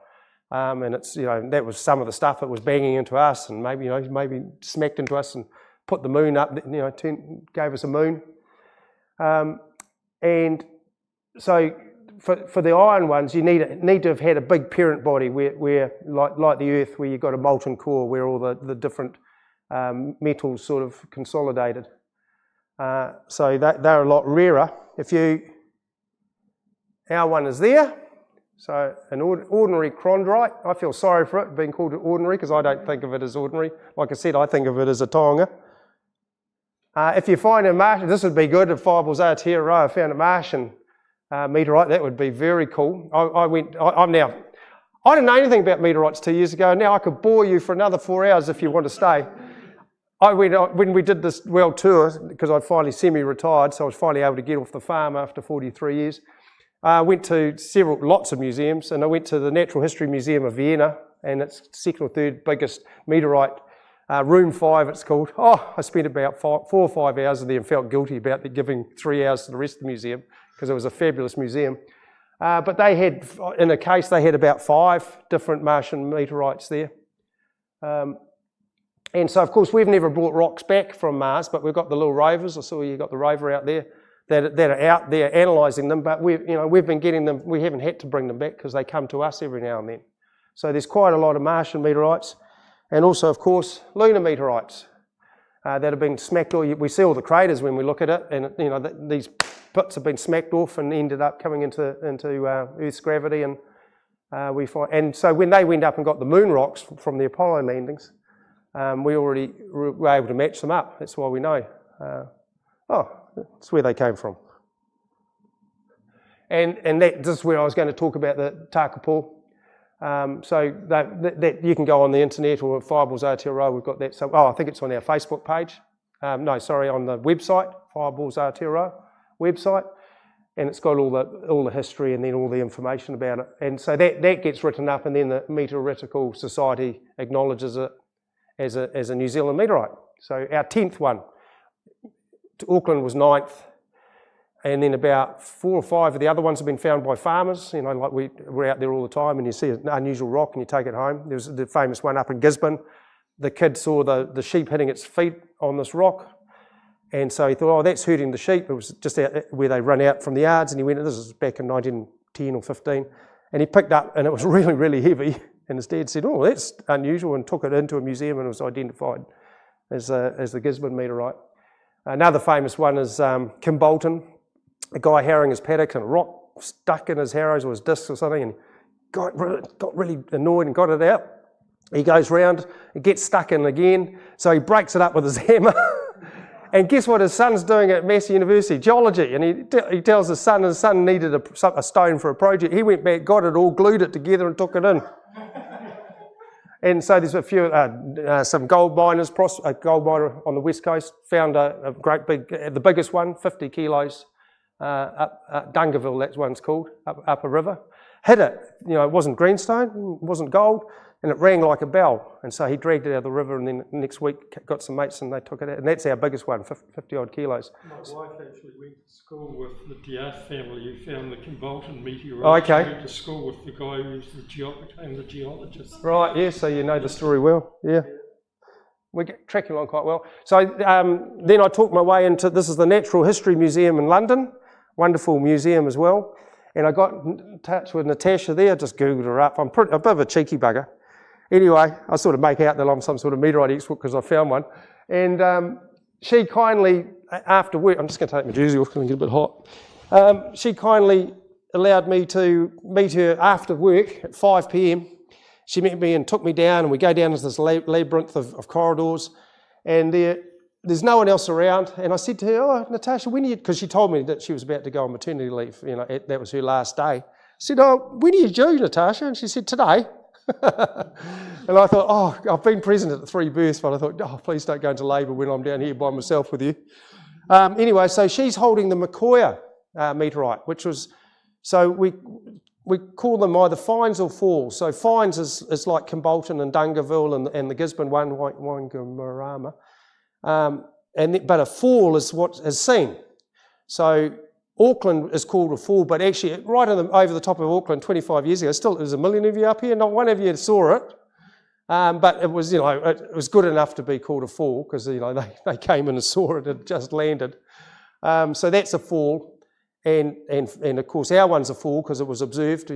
And it's, you know, that was some of the stuff that was banging into us and maybe, you know, maybe smacked into us and put the moon up, you know, gave us a moon. And so, for the iron ones, you need to have had a big parent body where like the Earth, where you've got a molten core where all the different metals sort of consolidated. So they're a lot rarer. Our one is there. So an ordinary chondrite, I feel sorry for it being called ordinary because I don't think of it as ordinary. Like I said, I think of it as a taonga. If you find a Martian, this would be good if Fireballs Aotearoa found a Martian meteorite, that would be very cool. I didn't know anything about meteorites 2 years ago. Now I could bore you for another 4 hours if you want to stay. When we did this world tour, because I finally semi-retired, so I was finally able to get off the farm after 43 years. I went to lots of museums, and I went to the Natural History Museum of Vienna, and it's second or third biggest meteorite, room 5 it's called. Oh, I spent about 4 or 5 hours in there and felt guilty about giving 3 hours to the rest of the museum, because it was a fabulous museum. But they had, in a case, they had about 5 different Martian meteorites there. And so, of course, we've never brought rocks back from Mars, but we've got the little rovers. I saw you got the rover out there that are out there analysing them, but we've been getting them, we haven't had to bring them back because they come to us every now and then. So there's quite a lot of Martian meteorites, and also, of course, lunar meteorites that have been smacked. We see all the craters when we look at it, and you know these pits have been smacked off and ended up coming into Earth's gravity, and we find. And so when they went up and got the moon rocks from the Apollo landings, we already were able to match them up. That's why we know. That's where they came from. And this is where I was going to talk about the Takapō. So that you can go on the internet or Fireballs Aotearoa, we've got that. So, I think it's on our Facebook page. On the website, Fireballs Aotearoa website. And it's got all the history and then all the information about it. And so that gets written up, and then the Meteoritical Society acknowledges it as a New Zealand meteorite. So our 10th one. Auckland was 9th, and then about 4 or 5 of the other ones have been found by farmers. You know, like we're out there all the time, and you see an unusual rock and you take it home. There's the famous one up in Gisborne. The kid saw the sheep hitting its feet on this rock, and so he thought, that's hurting the sheep. It was just out where they run out from the yards, and he went, this is back in 1910 or 15, and he picked up, and it was really, really heavy, and his dad said, that's unusual, and took it into a museum, and it was identified as the Gisborne meteorite. Another famous one is Kim Bolton, a guy harrowing his paddock, and a rock stuck in his harrows or his discs or something, and got really annoyed and got it out. He goes round, it gets stuck in again, so he breaks it up with his hammer. And guess what his son's doing at Massey University? Geology. And he tells his son needed a stone for a project. He went back, got it all, glued it together and took it in. And so there's a few, some gold miners, a gold miner on the west coast found a great big, the biggest one, 50 kilos, up Dungerville, that one's called, up a river. Hit it, it wasn't greenstone, it wasn't gold. and it rang like a bell. And so he dragged it out of the river, and then next week got some mates and they took it out. And that's our biggest one, 50 odd kilos. My wife actually went to school with the Diaz family who found the Bolton meteorite. Oh, okay. She went to school with the guy who's became the geologist. Right, yeah, so you know the story well, yeah. We're tracking along quite well. So then I talked my way into, this is the Natural History Museum in London, wonderful museum as well. And I got in touch with Natasha there, just Googled her up. I'm a bit of a cheeky bugger. Anyway, I sort of make out that I'm some sort of meteorite expert because I found one. And she kindly, after work, I'm just going to take my jersey off because I'm getting a bit hot. She kindly allowed me to meet her after work at 5 p.m. She met me and took me down, and we go down into this labyrinth of corridors, and there's no one else around. And I said to her, "Oh, Natasha, when are you?" Because she told me that she was about to go on maternity leave. You know, that was her last day. I said, "Oh, when are you due, Natasha?" And she said, "Today." And I thought, "Oh, I've been present at the 3 births, but I thought, oh, please don't go into labour when I'm down here by myself with you." Anyway, so she's holding the Mahoe Meteorite, which was, so we call them either fines or falls. So fines is like Kimbolton and Dungarville and the Gisborne one, Wyngarama. But a fall is what is seen. So Auckland is called a fall, but actually right over the top of Auckland 25 years ago, still there was a million of you up here, not one of you saw it. But it was, it was good enough to be called a fall because, they came in and saw it, it just landed. So that's a fall. And of course our one's a fall because it was observed,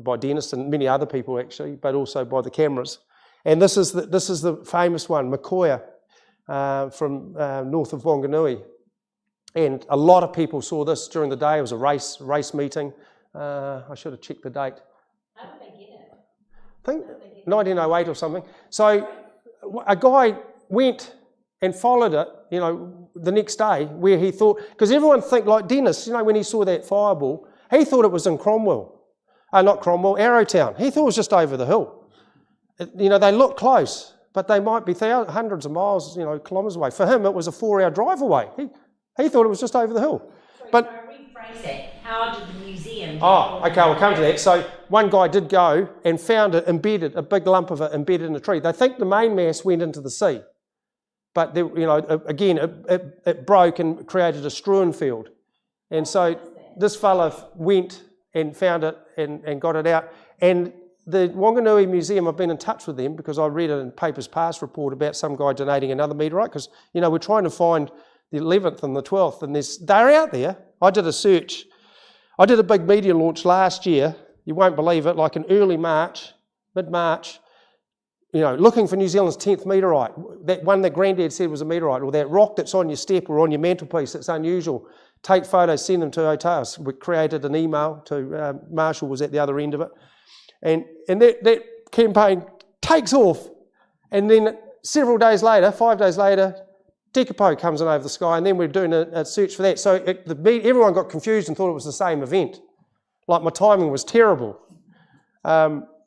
by Dennis and many other people actually, but also by the cameras. And this is the famous one, Mahoe, from north of Wanganui. And a lot of people saw this during the day. It was a race meeting. I should have checked the date. How did they get it? I think 1908 or something. So a guy went and followed it, the next day, where he thought, because everyone think like Dennis, when he saw that fireball, he thought it was in Arrowtown. He thought it was just over the hill. They look close, but they might be hundreds of miles, kilometres away. For him, it was a 4-hour drive away. He thought it was just over the hill. So But I rephrase that. How did the museum? Oh, okay, we'll come to that. So one guy did go and found it embedded, a big lump of it embedded in a tree. They think the main mass went into the sea. But, again, it broke and created a strewn field. And so this fella went and found it and got it out. And the Wanganui Museum, I've been in touch with them because I read it in Papers Past report about some guy donating another meteorite because, we're trying to find the 11th and the 12th, and they're out there. I did a search. I did a big media launch last year. You won't believe it, like in early March, mid-March, looking for New Zealand's 10th meteorite, that one that Grandad said was a meteorite, or that rock that's on your step or on your mantelpiece that's unusual. Take photos, send them to Aotearoa. We created an email to Marshall, was at the other end of it. And that campaign takes off. And then several days later, 5 days later, Takapō comes in over the sky, and then we're doing a search for that. So everyone got confused and thought it was the same event. Like my timing was terrible.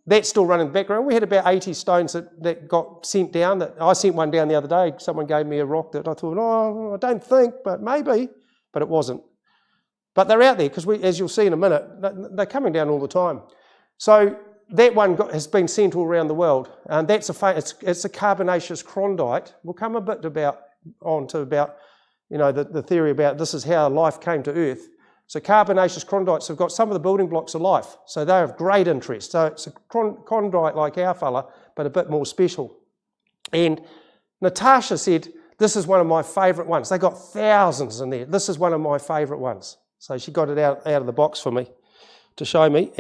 That's still running in the background. We had about 80 stones that got sent down. I sent one down the other day. Someone gave me a rock that I thought, I don't think, but maybe. But it wasn't. But they're out there because, as you'll see in a minute, they're coming down all the time. So that one has been sent all around the world. And it's a carbonaceous chondrite. We'll come a bit onto the theory about this is how life came to Earth. So carbonaceous chondrites have got some of the building blocks of life. So they're of great interest. So it's a chondrite like our fella, but a bit more special. And Natasha said, this is one of my favourite ones. They got thousands in there. This is one of my favourite ones. So she got it out of the box for me to show me.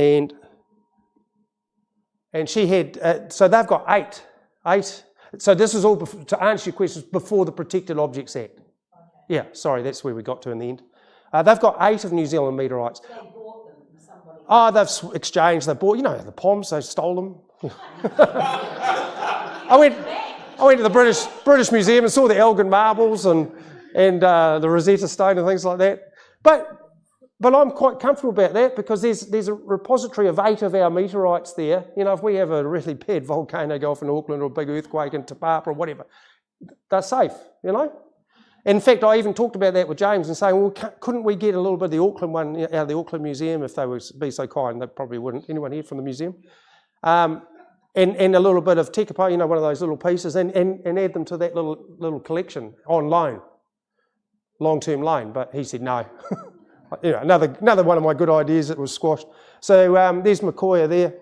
And she had, so they've got eight. So this is all, to answer your questions, before the Protected Objects Act. Okay. Yeah, sorry, that's where we got to in the end. They've got 8 of New Zealand meteorites. They bought them from somebody. Oh, they've exchanged. They bought, the Poms, they stole them. I went to the British Museum and saw the Elgin marbles and the Rosetta Stone and things like that. But I'm quite comfortable about that because there's a repository of 8 of our meteorites there. If we have a really bad volcano go off in Auckland or a big earthquake in Te Papa or whatever, they're safe, In fact, I even talked about that with James and saying, well, couldn't we get a little bit of the Auckland one out of the Auckland Museum if they would be so kind? They probably wouldn't. Anyone here from the museum? and a little bit of Takapō, one of those little pieces, and add them to that little collection on loan, long-term loan. But he said no. Another one of my good ideas that was squashed. So there's Makoia there,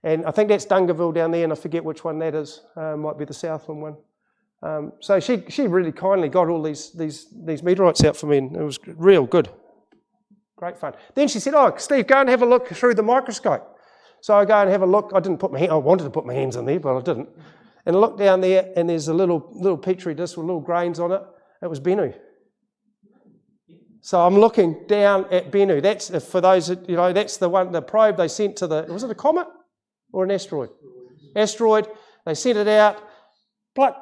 and I think that's Dungarville down there, and I forget which one that is. Might be the Southland one. So she really kindly got all these meteorites out for me, and it was real good. Great fun. Then she said, "Oh, Steve, go and have a look through the microscope." So I go and have a look. I wanted to put my hands in there, but I didn't. And I look down there, and there's a little petri dish with little grains on it. It was Bennu. So I'm looking down at Bennu. That's, for those, that's the probe they sent to was it a comet or an asteroid? Asteroid. They sent it out, pluck,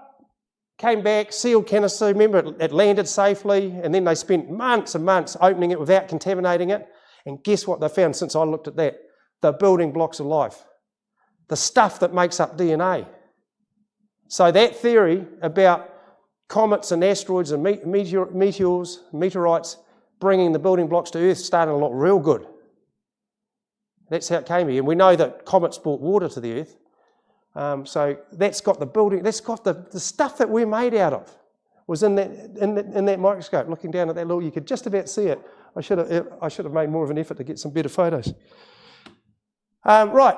came back, sealed canister. Remember, it landed safely, and then they spent months and months opening it without contaminating it. And guess what they found since I looked at that? The building blocks of life. The stuff that makes up DNA. So that theory about comets and asteroids and meteors, meteorites, bringing the building blocks to Earth started to look real good. That's how it came here. And we know that comets brought water to the Earth. So that's got the building, that's got the stuff that we're made out of was in that microscope. Looking down at that little, you could just about see it. I should have made more of an effort to get some better photos. Right,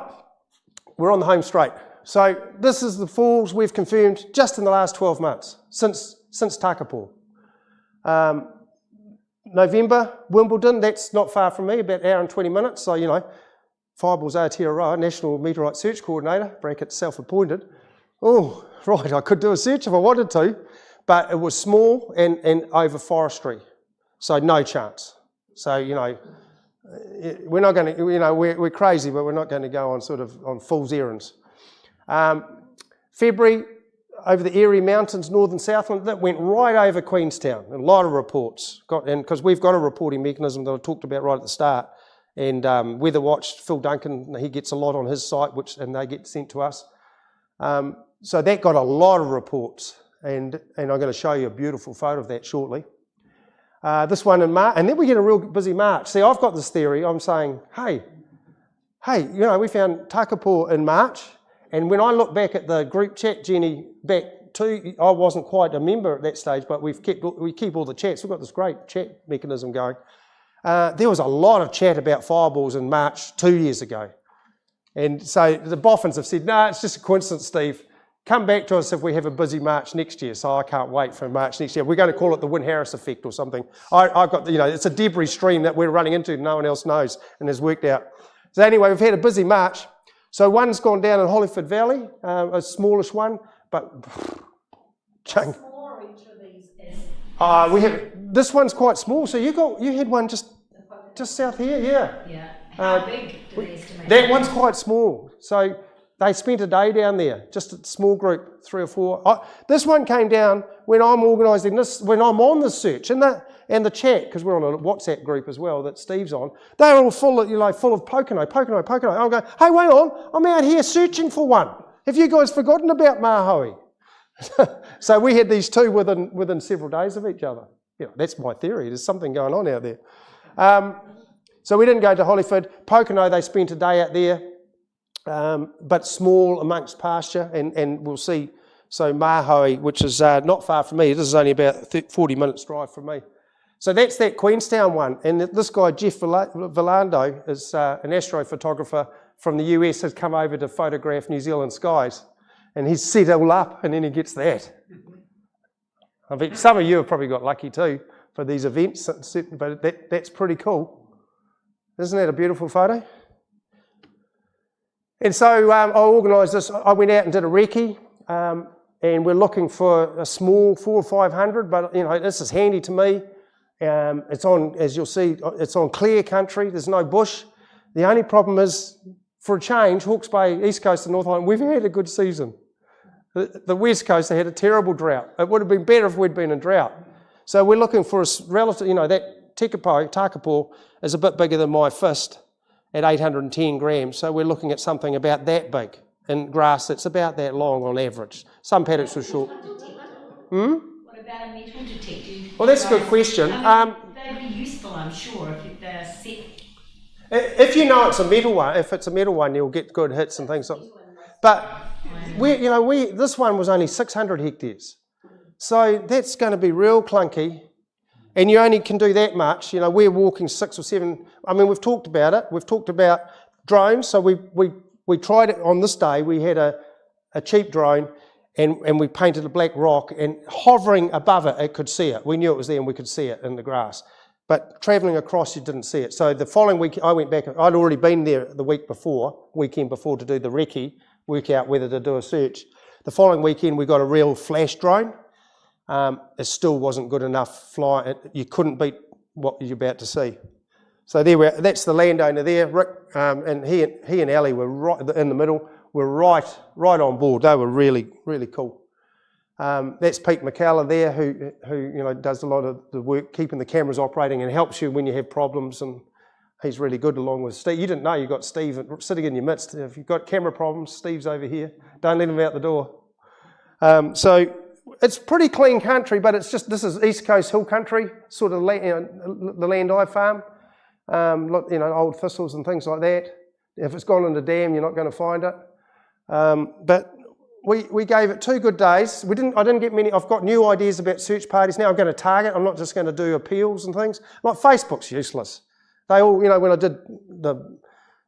we're on the home straight. So this is the falls we've confirmed just in the last 12 months, since Takapō. November, Wimbledon, that's not far from me, about an hour and 20 minutes. So, Fireballs Aotearoa, National Meteorite Search Coordinator, bracket self-appointed. Oh, right, I could do a search if I wanted to, but it was small and over forestry. So no chance. So, we're not going to, we're crazy, but we're not going to go on fool's errands. February, over the Erie Mountains, northern Southland, that went right over Queenstown. A lot of reports, and because we've got a reporting mechanism that I talked about right at the start. And Weather Watch, Phil Duncan, he gets a lot on his site, and they get sent to us. So that got a lot of reports, and I'm going to show you a beautiful photo of that shortly. This one in March, and then we get a real busy March. See, I've got this theory. I'm saying, hey, we found Takapō in March, and when I look back at the group chat, Jenny, I wasn't quite a member at that stage, but we keep all the chats. We've got this great chat mechanism going. There was a lot of chat about fireballs in March 2 years ago. And so the boffins have said, no, it's just a coincidence, Steve. Come back to us if we have a busy March next year. So I can't wait for March next year. We're going to call it the Wyn-Harris effect or something. I've got, it's a debris stream that we're running into no one else knows and has worked out. So anyway, we've had a busy March. So one's gone down in Hollyford Valley, a smallish one, but Smaller each of these is. This one's quite small. So you had one just south here, yeah. Yeah. How big do they estimate? That one's quite small. So they spent a day down there, just a small group, 3 or 4. This one came down when I'm organising this, when I'm on the search and the chat, because we're on a WhatsApp group as well that Steve's on. They're all full of Pocono. I'm going, hey, wait on, I'm out here searching for one. Have you guys forgotten about Mahoe? So we had these two within several days of each other. That's my theory. There's something going on out there. So we didn't go to Hollyford. Pocono, they spent a day out there, but small amongst pasture, and we'll see. So Mahoe, which is not far from me, this is only about 40 minutes drive from me. So that's that Queenstown one, and this guy, Jeff Villando, is an astrophotographer from the US, has come over to photograph New Zealand skies, and he's set it all up, and then he gets that. I mean, some of you have probably got lucky too for these events, but that's pretty cool. Isn't that a beautiful photo? And so I organised this. I went out and did a recce, and we're looking for a small 400 or 500, but this is handy to me. It's on, as you'll see, it's on clear country. There's no bush. The only problem is, for a change, Hawke's Bay, East Coast and North Island, we've had a good season. The West Coast, they had a terrible drought. It would have been better if we'd been in drought. So we're looking for a relative, that Takapō is a bit bigger than my fist at 810 grams. So we're looking at something about that big in grass that's about that long on average. Some paddocks are short. What about a metal detector? Well, that's a good question. They'd be useful, I'm sure, if they're set. If you know it's a metal one, if it's a metal one, you'll get good hits and things like that. But this one was only 600 hectares. So that's going to be real clunky. And you only can do that much. We're walking 6 or 7. I mean, we've talked about it. We've talked about drones. So we tried it on this day. We had a cheap drone and we painted a black rock, and hovering above it, it could see it. We knew it was there and we could see it in the grass. But travelling across, you didn't see it. So the following week, I went back. I'd already been there the weekend before to do the recce, work out whether to do a search. The following weekend, we got a real flash drone. It still wasn't good enough flying. You couldn't beat what you're about to see. So that's the landowner there, Rick, and he and Ali were right in the middle. Were right on board. They were really, really cool. That's Pete McCullough there, who does a lot of the work, keeping the cameras operating and helps you when you have problems. And he's really good, along with Steve. You didn't know you got Steve sitting in your midst. If you've got camera problems, Steve's over here. Don't let him out the door. So it's pretty clean country, but it's just, this is East Coast hill country, sort of the land I farm. Old thistles and things like that. If it's gone in the dam, you're not going to find it. But we gave it 2 good days. I didn't get many. I've got new ideas about search parties now. I'm going to target. I'm not just going to do appeals and things. Like Facebook's useless. They all, when I did the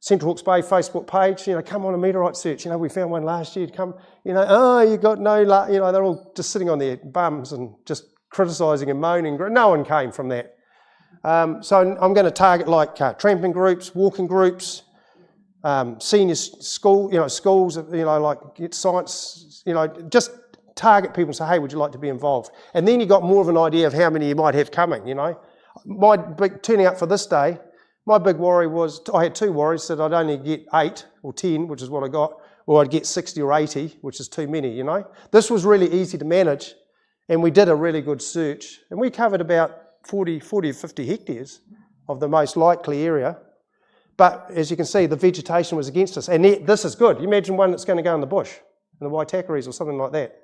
Central Hawke's Bay Facebook page, come on a meteorite search. We found one last year. Come, you got no luck. They're all just sitting on their bums and just criticising and moaning. No one came from that. So I'm going to target like tramping groups, walking groups, senior school, schools, like science, just target people and say, hey, would you like to be involved? And then you got more of an idea of how many you might have coming, My big turning up for this day, my big worry was, I had 2 worries, that I'd only get 8 or 10, which is what I got, or I'd get 60 or 80, which is too many, This was really easy to manage, and we did a really good search, and we covered about 40 or 50 hectares of the most likely area. But as you can see, the vegetation was against us. And this is good. You imagine one that's going to go in the bush, in the Waitakaris or something like that.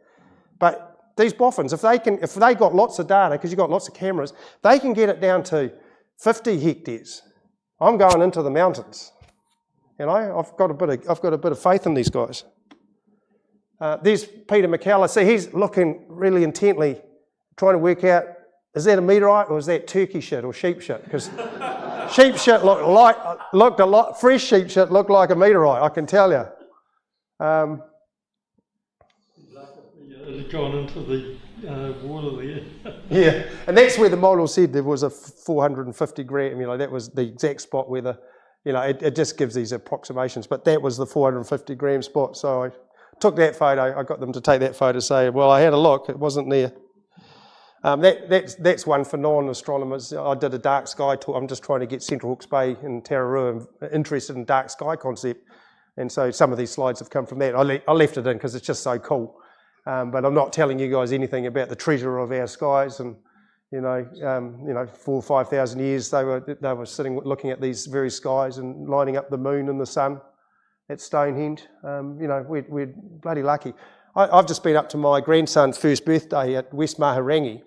But these boffins, if they got lots of data, because you've got lots of cameras, they can get it down to 50 hectares. I'm going into the mountains. I've got a bit of faith in these guys. There's Peter McCullough. See, he's looking really intently, trying to work out, is that a meteorite or is that turkey shit or sheep shit? Because sheep shit looked a lot. Fresh sheep shit looked like a meteorite, I can tell you. It's gone into the water there. Yeah, and that's where the model said there was a 450 gram. That was the exact spot where it just gives these approximations. But that was the 450 gram spot. So I took that photo. I got them to take that photo. Say, well, I had a look. It wasn't there. That's one for non-astronomers. I did a dark sky tour. I'm just trying to get Central Hawke's Bay and Aotearoa interested in dark sky concept. And so some of these slides have come from that. I left it in because it's just so cool. But I'm not telling you guys anything about the treasure of our skies. And, 4,000 or 5,000 years they were sitting looking at these very skies and lining up the moon and the sun at Stonehenge. We're bloody lucky. I've just been up to my grandson's first birthday at West Maharangi.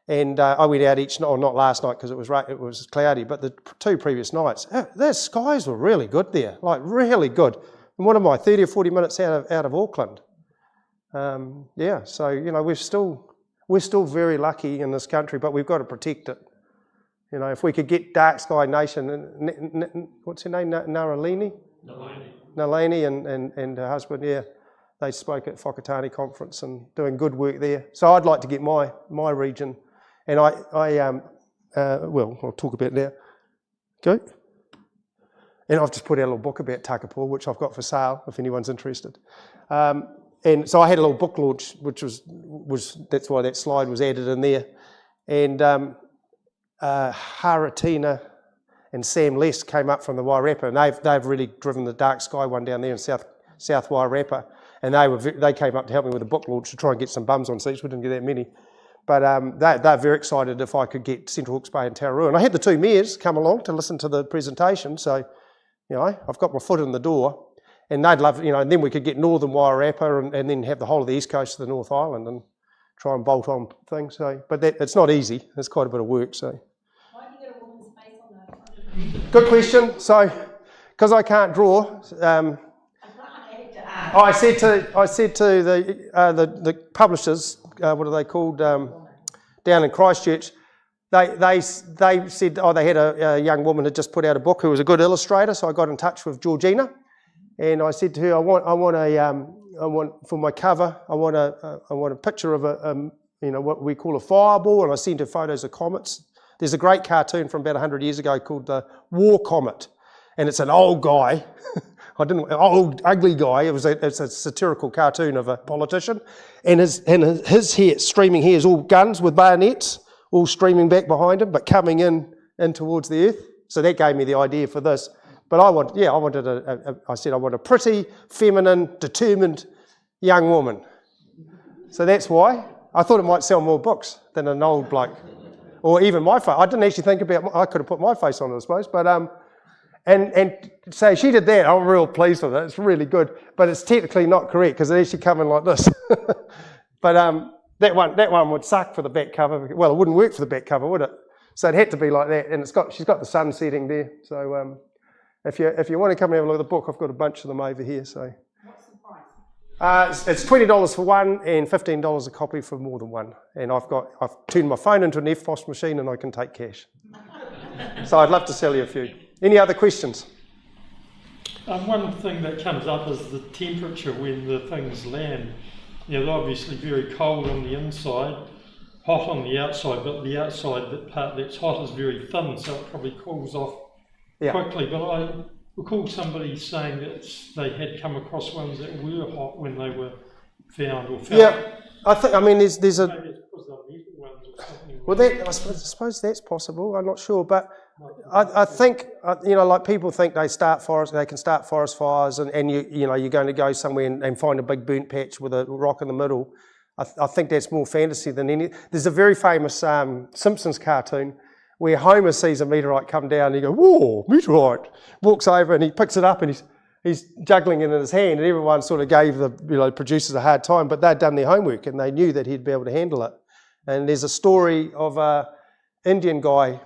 And I went out not last night because it was cloudy, but the 2 previous nights, their skies were really good there, like really good. And what am I, 30 or 40 minutes out of Auckland? So we're still very lucky in this country, but we've got to protect it. If we could get Dark Sky Nation, what's her name, Nalini and her husband, they spoke at Whakatane conference and doing good work there. So I'd like to get my region. And I'll talk about it now. Go. And I've just put out a little book about Takapō, which I've got for sale, if anyone's interested. And so I had a little book launch, which was that's why that slide was added in there. And Haratina and Sam Less came up from the Wairarapa, and they've really driven the dark sky one down there in South Wairarapa. And they came up to help me with a book launch to try and get some bums on seats. We didn't get that many. But they're very excited if I could get Central Hawke's Bay and Aotearoa. And I had the 2 mayors come along to listen to the presentation. So, I've got my foot in the door. And they'd love, and then we could get northern Wairarapa and then have the whole of the east coast of the North Island and try and bolt on things. So, but it's not easy. It's quite a bit of work. So. Why do you get a woman's face on that? Good question. So, because I can't draw, I said to the publishers, what are they called, down in Christchurch, they said, they had a young woman who had just put out a book who was a good illustrator, so I got in touch with Georgina, and I said to her, I want for my cover, I want a picture of what we call a fireball, and I sent her photos of comets. There's a great cartoon from about 100 years ago called the War Comet, and it's an old guy. Old ugly guy. It's a satirical cartoon of a politician, and his hair, streaming hair, is all guns with bayonets, all streaming back behind him, but coming in towards the earth. So that gave me the idea for this. But I said I want a pretty, feminine, determined young woman. So that's why I thought it might sell more books than an old bloke, or even my face. I didn't actually think about. I could have put my face on it, I suppose, but And so she did that. I'm real pleased with it. It's really good, but it's technically not correct because it actually come in like this. But that one would suck for the back cover. Well, it wouldn't work for the back cover, would it? So it had to be like that. And she's got the sun setting there. So if you want to come and have a look at the book, I've got a bunch of them over here. So What's the price? it's $20 for one and $15 a copy for more than one. And I've turned my phone into an EFTPOS machine and I can take cash. So I'd love to sell you a few. Any other questions? One thing that comes up is the temperature when the things land. They're obviously very cold on the inside, hot on the outside, but the outside, that part that's hot is very thin, so it probably cools off quickly. But I recall somebody saying that they had come across ones that were hot when they were found or found. Yeah, I mean, there's a... Maybe it's because they're metal ones or something. Well, I suppose that's possible. I'm not sure, but I think like people think they can start forest fires, and you're going to go somewhere and find a big burnt patch with a rock in the middle. I think that's more fantasy than any. There's a very famous Simpsons cartoon where Homer sees a meteorite come down and he goes, "Whoa, meteorite!" Walks over and he picks it up and he's juggling it in his hand, and everyone sort of gave the producers a hard time, but they'd done their homework and they knew that he'd be able to handle it. And there's a story of an Indian guy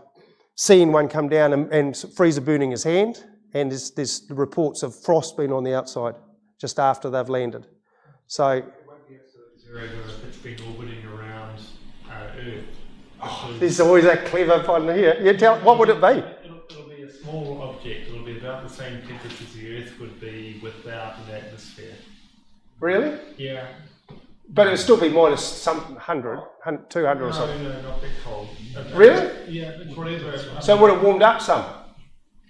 seeing one come down and freezer burning his hand, and there's reports of frost being on the outside just after they've landed. So It won't be absolutely zero if it's been orbiting around Earth. there's always that clever one here. What would it be? It'll be a small object. It'll be about the same temperature as the Earth would be without an atmosphere. Really? Yeah. But it would still be minus some 100, 200 or something. No, not that cold. Really? Yeah, it's whatever. So would it warmed up some?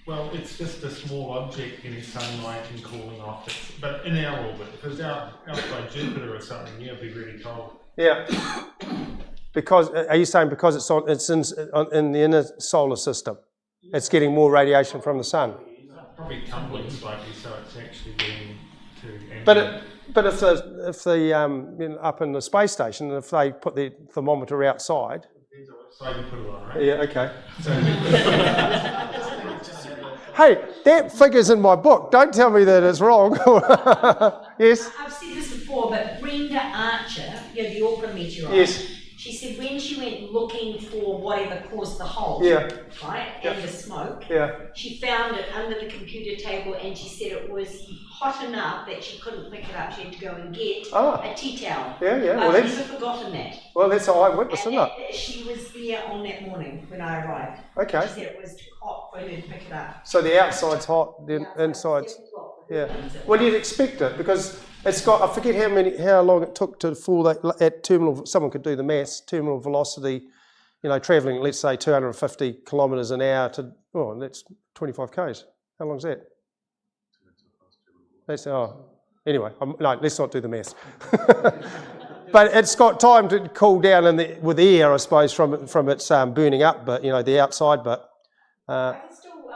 Well, it's just a small object getting sunlight and cooling off. But in our orbit, because outside Jupiter or something, it'd be really cold. Yeah. Because are you saying because it's in the inner solar system, it's getting more radiation from the sun? Probably tumbling slightly, so it's actually being too. But if up in the space station, if they put the thermometer outside. Depends on which side you put it on, right? Yeah. Okay. Hey, that figure's in my book. Don't tell me that it's wrong. Yes? I've said this before, but Brenda Archer, the Auckland meteorite, Yes. she said when she went looking for whatever caused the hole, right, and the smoke, she found it under the computer table, and she said it was hot enough that she couldn't pick it up. She had to go and get a tea towel. Well, I've never forgotten that. Well, that's an eyewitness, isn't it? She was there on that morning when I arrived. Okay. She said it was too hot for her to pick it up. So the outside's hot, the inside's. Yeah. Well, you'd expect it because it's got. I forget how long it took to fall at terminal. Someone could do the maths. Terminal velocity, travelling, let's say 250 kilometres an hour to. Oh, that's 25 k's. How long is that? Anyway, no, let's not do the maths. But it's got time to cool down with air, I suppose, from its burning up, but the outside. But I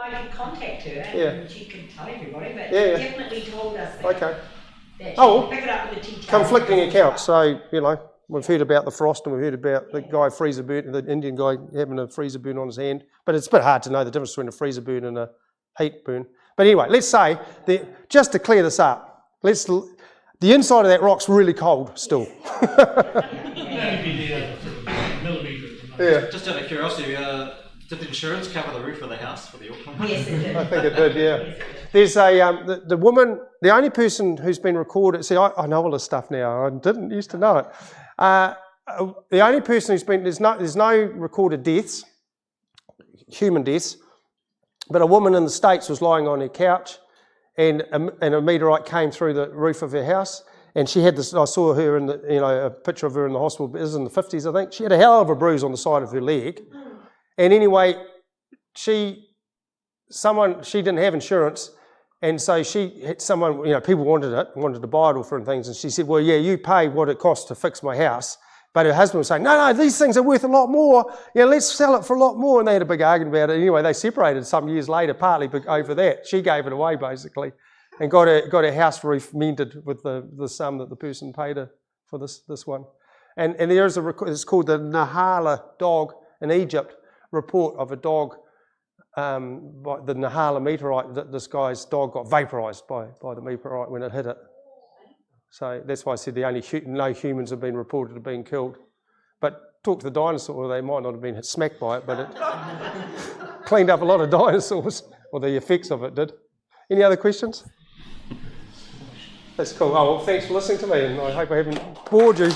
can contact her and she can tell everybody, but she definitely told us that. Okay. That she can pick it up with a tea towel. Conflicting accounts. So we've heard about the frost and we've heard about the guy the Indian guy having a freezer burn on his hand. But it's a bit hard to know the difference between a freezer burn and a heat burn. But anyway, let's say, just to clear this up, the inside of that rock's really cold still. Just out of curiosity, did the insurance cover the roof of the house for the Auckland? Yes, it did. I think it did, yeah. There's the woman, the only person who's been recorded, see, I know all this stuff now, I didn't used to know it. The only person who's been, there's no recorded deaths, human deaths, but a woman in the States was lying on her couch and a meteorite came through the roof of her house, and she had this, I saw her in the, a picture of her in the hospital, it was in the 50s, I think. She had a hell of a bruise on the side of her leg. And anyway, she didn't have insurance, and so she had someone, people wanted to buy it all for things, and she said, well, yeah, you pay what it costs to fix my house. But her husband was saying, no, these things are worth a lot more. Let's sell it for a lot more. And they had a big argument about it. Anyway, they separated some years later, partly over that. She gave it away, basically, and got her house roof mended with the sum that the person paid her for this one. And there is it's called the Nahala dog in Egypt report of a dog, by the Nahala meteorite, that this guy's dog got vaporized by the meteorite when it hit it. So that's why I said no humans have been reported of being killed. But talk to the dinosaur, they might not have been smacked by it, but it cleaned up a lot of dinosaurs, or the effects of it did. Any other questions? That's cool. Oh, well, thanks for listening to me, and I hope I haven't bored you.